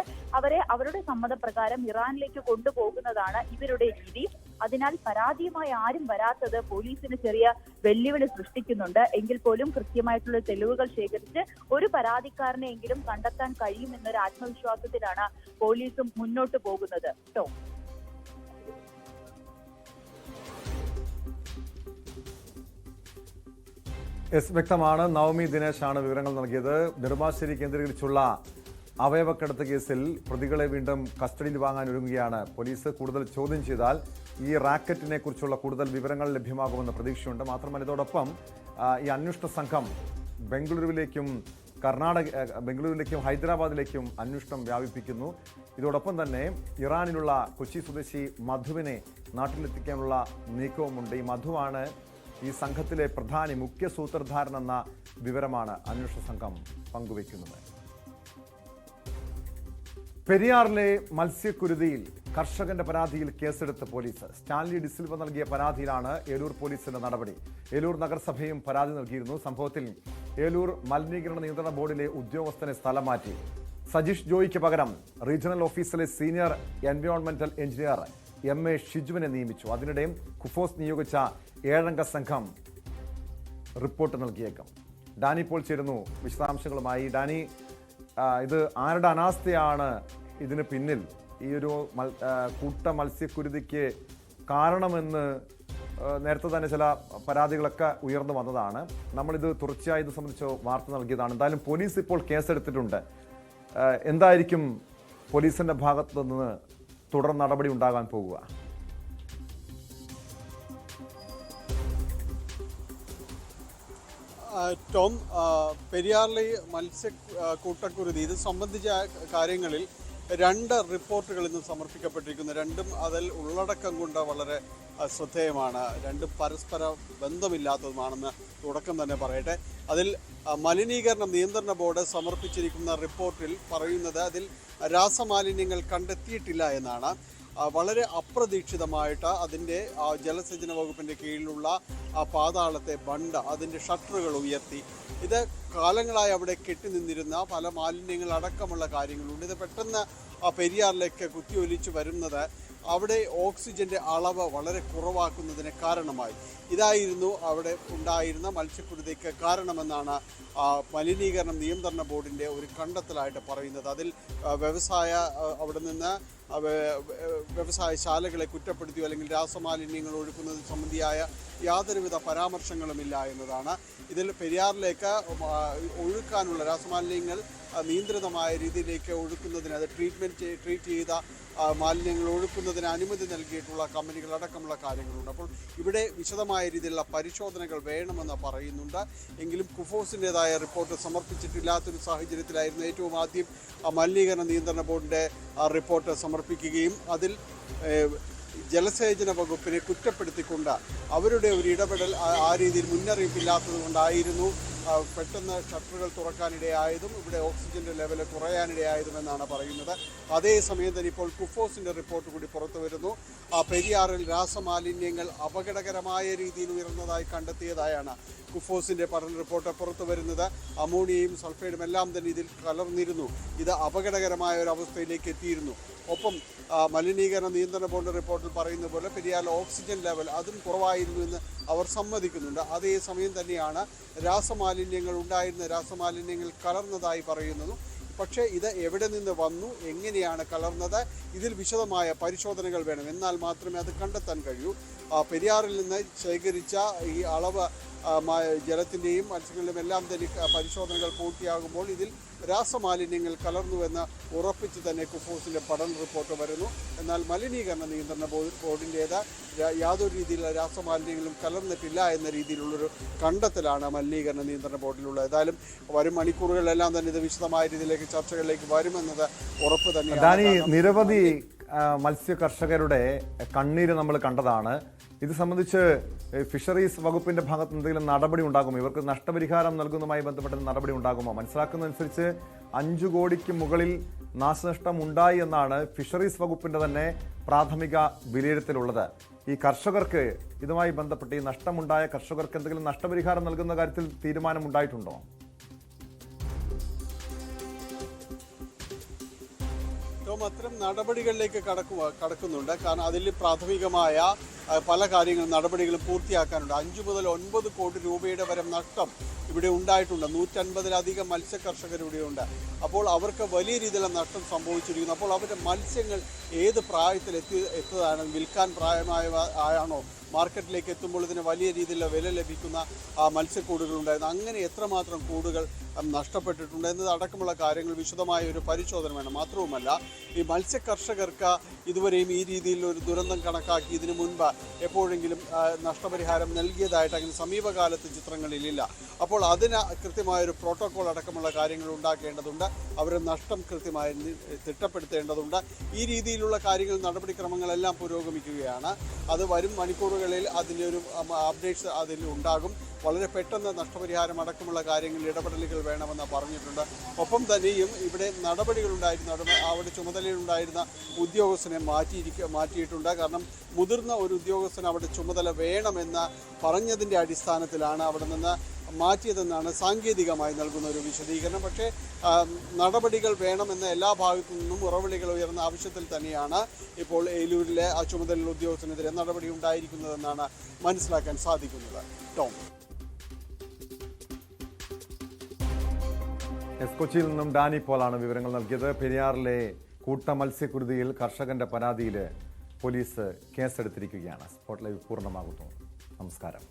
അവരുടെ സമ്മതപ്രകാരം ഇറാനിലേക്ക് കൊണ്ടുപോകുന്നതാണ് ഇവരുടെ രീതി. അതിനാൽ പരാതിയുമായി ആരും വരാത്തത് പോലീസിന് ചെറിയ വെല്ലുവിളി സൃഷ്ടിക്കുന്നുണ്ട്. എങ്കിൽ പോലും കൃത്യമായിട്ടുള്ള തെളിവുകൾ ശേഖരിച്ച് ഒരു പരാതിക്കാരനെയെങ്കിലും കണ്ടെത്താൻ കഴിയുമെന്നൊരു ആത്മവിശ്വാസത്തിലാണ് പോലീസും മുന്നോട്ട് പോകുന്നത്. എസ് വ്യക്തമാണ്. നവമി ദിനേശാണ് വിവരങ്ങൾ നൽകിയത്. നെടുമ്പാശ്ശേരി കേന്ദ്രീകരിച്ചുള്ള അവയവക്കടത്ത് കേസിൽ പ്രതികളെ വീണ്ടും കസ്റ്റഡിയിൽ വാങ്ങാൻ ഒരുങ്ങുകയാണ് പോലീസ്. കൂടുതൽ ചോദ്യം ചെയ്താൽ ഈ റാക്കറ്റിനെ കുറിച്ചുള്ള കൂടുതൽ വിവരങ്ങൾ ലഭ്യമാകുമെന്ന് പ്രതീക്ഷയുണ്ട്. മാത്രമല്ല ഇതോടൊപ്പം ഈ അന്വേഷണ സംഘം ബംഗളൂരുവിലേക്കും ഹൈദരാബാദിലേക്കും അന്വേഷണം വ്യാപിപ്പിക്കുന്നു. ഇതോടൊപ്പം തന്നെ ഇറാനിലുള്ള കൊച്ചി സ്വദേശി മധുവിനെ നാട്ടിലെത്തിക്കാനുള്ള നീക്കവുമുണ്ട്. ഈ മധുവാണ് ഈ സംഘത്തിലെ പ്രധാനി, മുഖ്യ സൂത്രധാരൻ എന്ന വിവരമാണ് അന്വേഷണ സംഘം പങ്കുവയ്ക്കുന്നത്. പെരിയാറിലെ മത്സ്യക്കുരുതിയിൽ കർഷകന്റെ പരാതിയിൽ കേസെടുത്ത് പോലീസ്. സ്റ്റാൻലി ഡിസിൽവ നൽകിയ പരാതിയിലാണ് ഏലൂർ പോലീസിന്റെ നടപടി. ഏലൂർ നഗരസഭയും പരാതി നൽകിയിരുന്നു. സംഭവത്തിൽ ഏലൂർ മലിനീകരണ നിയന്ത്രണ ബോർഡിലെ ഉദ്യോഗസ്ഥനെ സ്ഥലം മാറ്റി. സജീഷ് ജോയിക്ക് പകരം റീജിയണൽ ഓഫീസിലെ സീനിയർ എൻവയോൺമെന്റൽ എഞ്ചിനീയർ MA ഷിജുവിനെ നിയമിച്ചു. അതിനിടെ കുഫോസ് നിയോഗിച്ച 7-അംഗ സംഘം റിപ്പോർട്ട് നൽകിയേക്കും. ഡാനി പോൾ ചേരുന്നു വിശദാംശങ്ങളുമായി. ഡാനി, ഇത് ആരുടെ അനാസ്ഥയാണ് ഇതിന് പിന്നിൽ? ഈ ഒരു കൂട്ട മത്സ്യക്കുരുതിക്ക് കാരണമെന്ന് നേരത്തെ തന്നെ ചില പരാതികളൊക്കെ ഉയർന്നു വന്നതാണ്. നമ്മളിത് തുടർച്ചയായി ഇത് സംബന്ധിച്ച് വാർത്ത നൽകിയതാണ്. എന്തായാലും പോലീസ് ഇപ്പോൾ കേസെടുത്തിട്ടുണ്ട്. എന്തായിരിക്കും പോലീസിന്റെ ഭാഗത്തു നിന്ന് തുടർ നടപടി ഉണ്ടാകാൻ പോകുക? ടോം, പെരിയാറിലെ മത്സ്യക്കൂട്ടക്കുരുതി ഇത് സംബന്ധിച്ച കാര്യങ്ങളിൽ 2 റിപ്പോർട്ടുകൾ ഇന്ന് സമർപ്പിക്കപ്പെട്ടിരിക്കുന്നു. രണ്ടും അതിൽ ഉള്ളടക്കം കൊണ്ട് വളരെ ശ്രദ്ധേയമാണ്. രണ്ടും പരസ്പര ബന്ധമില്ലാത്തതുമാണെന്ന് തുടക്കം തന്നെ പറയട്ടെ. അതിൽ മലിനീകരണ നിയന്ത്രണ ബോർഡ് സമർപ്പിച്ചിരിക്കുന്ന റിപ്പോർട്ടിൽ പറയുന്നത് അതിൽ രാസമാലിന്യങ്ങൾ കണ്ടെത്തിയിട്ടില്ല എന്നാണ്. വളരെ അപ്രതീക്ഷിതമായിട്ട് അതിൻ്റെ ജലസേചന വകുപ്പിൻ്റെ കീഴിലുള്ള പാതാളത്തെ ബണ്ട് അതിൻ്റെ ഷട്ടറുകൾ ഉയർത്തി. ഇത് കാലങ്ങളായി അവിടെ കെട്ടിനിന്നിരുന്ന പല മാലിന്യങ്ങൾ അടക്കമുള്ള കാര്യങ്ങളുണ്ട്. ഇത് പെട്ടെന്ന് പെരിയാറിലേക്ക് കുത്തിയൊലിച്ചു വരുന്നത് അവിടെ ഓക്സിജന്റെ അളവ് വളരെ കുറവാക്കുന്നതിന് കാരണമായി. ഇതായിരുന്നു അവിടെ ഉണ്ടായിരുന്ന മത്സ്യക്കുരുതിക്ക് കാരണമെന്നാണ് മലിനീകരണ നിയന്ത്രണ ബോർഡിൻ്റെ ഒരു കണ്ടെത്തലായിട്ട് പറയുന്നത്. അതിൽ അവിടെ നിന്ന് വ്യവസായശാലകളെ കുറ്റപ്പെടുത്തിയോ അല്ലെങ്കിൽ രാസമാലിന്യങ്ങൾ ഒഴുക്കുന്നത് സംബന്ധിയായ യാതൊരുവിധ പരാമർശങ്ങളുമില്ല എന്നതാണ്. ഇതിൽ പെരിയാറിലേക്ക് ഒഴുക്കാനുള്ള രാസമാലിന്യങ്ങൾ നിയന്ത്രിതമായ രീതിയിലേക്ക് ഒഴുക്കുന്നതിന്, അത് ട്രീറ്റ് ചെയ്ത മാലിന്യങ്ങൾ ഒഴുക്കുന്നതിന് അനുമതി നൽകിയിട്ടുള്ള കമ്പനികളടക്കമുള്ള കാര്യങ്ങളുണ്ട്. അപ്പോൾ ഇവിടെ വിശദമായ രീതിയിലുള്ള പരിശോധനകൾ വേണമെന്ന് പറയുന്നുണ്ട്. എങ്കിലും കുഫോസിൻ്റെതായ റിപ്പോർട്ട് സമർപ്പിച്ചിട്ടില്ലാത്തൊരു സാഹചര്യത്തിലായിരുന്നു ഏറ്റവും ആദ്യം മലിനീകരണ നിയന്ത്രണ ബോർഡിൻ്റെ റിപ്പോർട്ട് സമർപ്പിക്കുകയും അതിൽ ജലസേചന വകുപ്പിനെ കുറ്റപ്പെടുത്തിക്കൊണ്ട് അവരുടെ ഒരു ഇടപെടൽ ആ രീതിയിൽ മുന്നറിയിപ്പില്ലാത്തത് കൊണ്ടായിരുന്നു പെട്ടെന്ന് ഷട്ടറുകൾ തുറക്കാനിടയായതും ഇവിടെ ഓക്സിജന്റെ ലെവൽ കുറയാനിടയായതുമെന്നാണ് പറയുന്നത്. അതേസമയം തന്നെ ഇപ്പോൾ കുഫോസിന്റെ റിപ്പോർട്ട് കൂടി പുറത്തു വരുന്നു. പെരിയാറിൽ രാസമാലിന്യങ്ങൾ അപകടകരമായ രീതിയിൽ ഉയർന്നതായി കണ്ടെത്തിയതായാണ് കുഫോസിന്റെ പഠന റിപ്പോർട്ട് പുറത്തു വരുന്നത്. അമോണിയയും സൾഫൈഡും എല്ലാം തന്നെ ഇതിൽ കലർന്നിരുന്നു. ഇത് അപകടകരമായ ഒരു അവസ്ഥയിലേക്ക് എത്തിയിരുന്നു. ഒപ്പം മലിനീകരണ നിയന്ത്രണ ബോർഡ് റിപ്പോർട്ടിൽ പറയുന്ന പോലെ പെരിയാറിലെ ഓക്സിജൻ ലെവൽ അതും കുറവായിരുന്നു എന്ന് അവർ സമ്മതിക്കുന്നുണ്ട്. അതേസമയം തന്നെയാണ് രാസമാലിന്യങ്ങൾ കലർന്നതായി പറയുന്നതും. പക്ഷേ ഇത് എവിടെ നിന്ന് വന്നു, എങ്ങനെയാണ് കലർന്നത്, ഇതിൽ വിശദമായ പരിശോധനകൾ വേണം. എന്നാൽ മാത്രമേ അത് കണ്ടെത്താൻ കഴിയൂ. പെരിയാറിൽ നിന്ന് ശേഖരിച്ച ഈ അളവ് ജലത്തിൻ്റെയും മത്സ്യങ്ങളുടെയും എല്ലാം തന്നെ പരിശോധനകൾ പൂർത്തിയാകുമ്പോൾ ഇതിൽ രാസമാലിന്യങ്ങൾ കലർന്നുവെന്ന് ഉറപ്പിച്ച് തന്നെ കുഫോസിൻ്റെ പഠന റിപ്പോർട്ട് വരുന്നു. എന്നാൽ മലിനീകരണ നിയന്ത്രണ ബോർഡിൻ്റേത് യാതൊരു രീതിയിലുള്ള രാസമാലിന്യങ്ങളും കലർന്നിട്ടില്ല എന്ന രീതിയിലുള്ളൊരു കണ്ടെത്തലാണ് മലിനീകരണ നിയന്ത്രണ ബോർഡിലുള്ളത്. ഏതായാലും വരും മണിക്കൂറുകളിലെല്ലാം തന്നെ ഇത് വിശദമായ രീതിയിലേക്ക് ചർച്ചകളിലേക്ക് വരുമെന്നത് ഉറപ്പ് തന്നെയാണ്. നിരവധി മത്സ്യ കർഷകരുടെ കണ്ണീര് നമ്മൾ കണ്ടതാണ്. ഇത് സംബന്ധിച്ച് ഫിഷറീസ് വകുപ്പിന്റെ ഭാഗത്ത് എന്തെങ്കിലും നടപടി ഉണ്ടാകുമോ? ഇവർക്ക് നഷ്ടപരിഹാരം നൽകുന്നതുമായി ബന്ധപ്പെട്ട നടപടി ഉണ്ടാകുമോ? മനസ്സിലാക്കുന്നതനുസരിച്ച് 5 കോടിക്ക് മുകളിൽ നാശനഷ്ടം ഉണ്ടായി എന്നാണ് ഫിഷറീസ് വകുപ്പിന്റെ തന്നെ പ്രാഥമിക വിലയിരുത്തലുള്ളത്. ഈ കർഷകർക്ക് ഇതുമായി ബന്ധപ്പെട്ട് ഈ നഷ്ടമുണ്ടായ കർഷകർക്ക് എന്തെങ്കിലും നഷ്ടപരിഹാരം നൽകുന്ന കാര്യത്തിൽ തീരുമാനമുണ്ടായിട്ടുണ്ടോ? അത്തരം നടപടികളിലേക്ക് കടക്കുന്നുണ്ട്. കാരണം അതിൽ പ്രാഥമികമായ പല കാര്യങ്ങളും നടപടികളും പൂർത്തിയാക്കാനുണ്ട്. 5 മുതൽ 9 കോടി രൂപയുടെ വരെ നഷ്ടം ഇവിടെ ഉണ്ടായിട്ടുണ്ട്. 150-ലധികം മത്സ്യ കർഷകർ ഇവിടെയുണ്ട്. അപ്പോൾ അവർക്ക് വലിയ രീതിയിലുള്ള നഷ്ടം സംഭവിച്ചിരിക്കുന്നു. അപ്പോൾ അവരുടെ മത്സ്യങ്ങൾ ഏത് പ്രായത്തിൽ എത്തതാണ്, വിൽക്കാൻ പ്രായമായാണോ, മാർക്കറ്റിലേക്ക് എത്തുമ്പോൾ ഇതിന് വലിയ രീതിയിലുള്ള വില ലഭിക്കുന്ന മത്സ്യക്കൂടുകളുണ്ടായിരുന്നു. അങ്ങനെ എത്രമാത്രം കൂടുകൾ നഷ്ടപ്പെട്ടിട്ടുണ്ട് എന്നതടക്കമുള്ള കാര്യങ്ങൾ വിശദമായ ഒരു പരിശോധന വേണം. മാത്രവുമല്ല, ഈ മത്സ്യ കർഷകർക്ക് ഇതുവരെയും ഈ രീതിയിൽ ഒരു ദുരന്തം കണക്കാക്കി ഇതിനു മുൻപ് എപ്പോഴെങ്കിലും നഷ്ടപരിഹാരം നൽകിയതായിട്ട് അങ്ങനെ സമീപകാലത്ത് ചിത്രങ്ങളിലില്ല. അപ്പോൾ അതിന് കൃത്യമായൊരു പ്രോട്ടോകോൾ അടക്കമുള്ള കാര്യങ്ങൾ ഉണ്ടാക്കേണ്ടതുണ്ട്. അവരുടെ നഷ്ടം കൃത്യമായി തിട്ടപ്പെടുത്തേണ്ടതുണ്ട്. ഈ രീതിയിലുള്ള കാര്യങ്ങൾ, നടപടിക്രമങ്ങളെല്ലാം പുരോഗമിക്കുകയാണ്. അത് വരും മണിക്കൂറുകളിൽ അതിൻ്റെ ഒരു അപ്ഡേറ്റ്സ് അതിൽ ഉണ്ടാകും. വളരെ പെട്ടെന്ന് നഷ്ടപരിഹാരം അടക്കമുള്ള കാര്യങ്ങളിൽ ഇടപെടലുകൾ വേണമെന്ന് പറഞ്ഞിട്ടുണ്ട്. ഒപ്പം തന്നെയും ഇവിടെ നടപടികളുണ്ടായിരുന്ന അവിടെ ചുമതലയിലുണ്ടായിരുന്ന ഉദ്യോഗസ്ഥനെ മാറ്റിയിട്ടുണ്ട്. കാരണം മുതിർന്ന ഒരു ഉദ്യോഗസ്ഥന് അവിടെ ചുമതല വേണമെന്ന് പറഞ്ഞതിൻ്റെ അടിസ്ഥാനത്തിലാണ് അവിടെ നിന്ന് മാറ്റിയതെന്നാണ് സാങ്കേതികമായി നൽകുന്ന ഒരു വിശദീകരണം. പക്ഷേ നടപടികൾ വേണമെന്ന എല്ലാ ഭാഗത്തു നിന്നും ഉറവിളികൾ ഉയർന്ന ആവശ്യത്തിൽ തന്നെയാണ് ഇപ്പോൾ ഏലൂരിലെ ആ ചുമതലയുള്ള ഉദ്യോഗസ്ഥനെതിരെ നടപടി ഉണ്ടായിരിക്കുന്നതെന്നാണ് മനസ്സിലാക്കാൻ സാധിക്കുന്നത്. ടോം. കൊച്ചിയിൽ നിന്നും ഡാനി പോളാണ് വിവരങ്ങൾ നൽകിയത്. പെരിയാറിലെ കൂട്ട മത്സ്യക്കുരുതിയിൽ കർഷകന്റെ പരാതിയിൽ പോലീസ് കേസെടുത്തിരിക്കുകയാണ്. സ്പോട്ട് ലൈവ് പൂർണ്ണമാകുന്നു. നമസ്കാരം.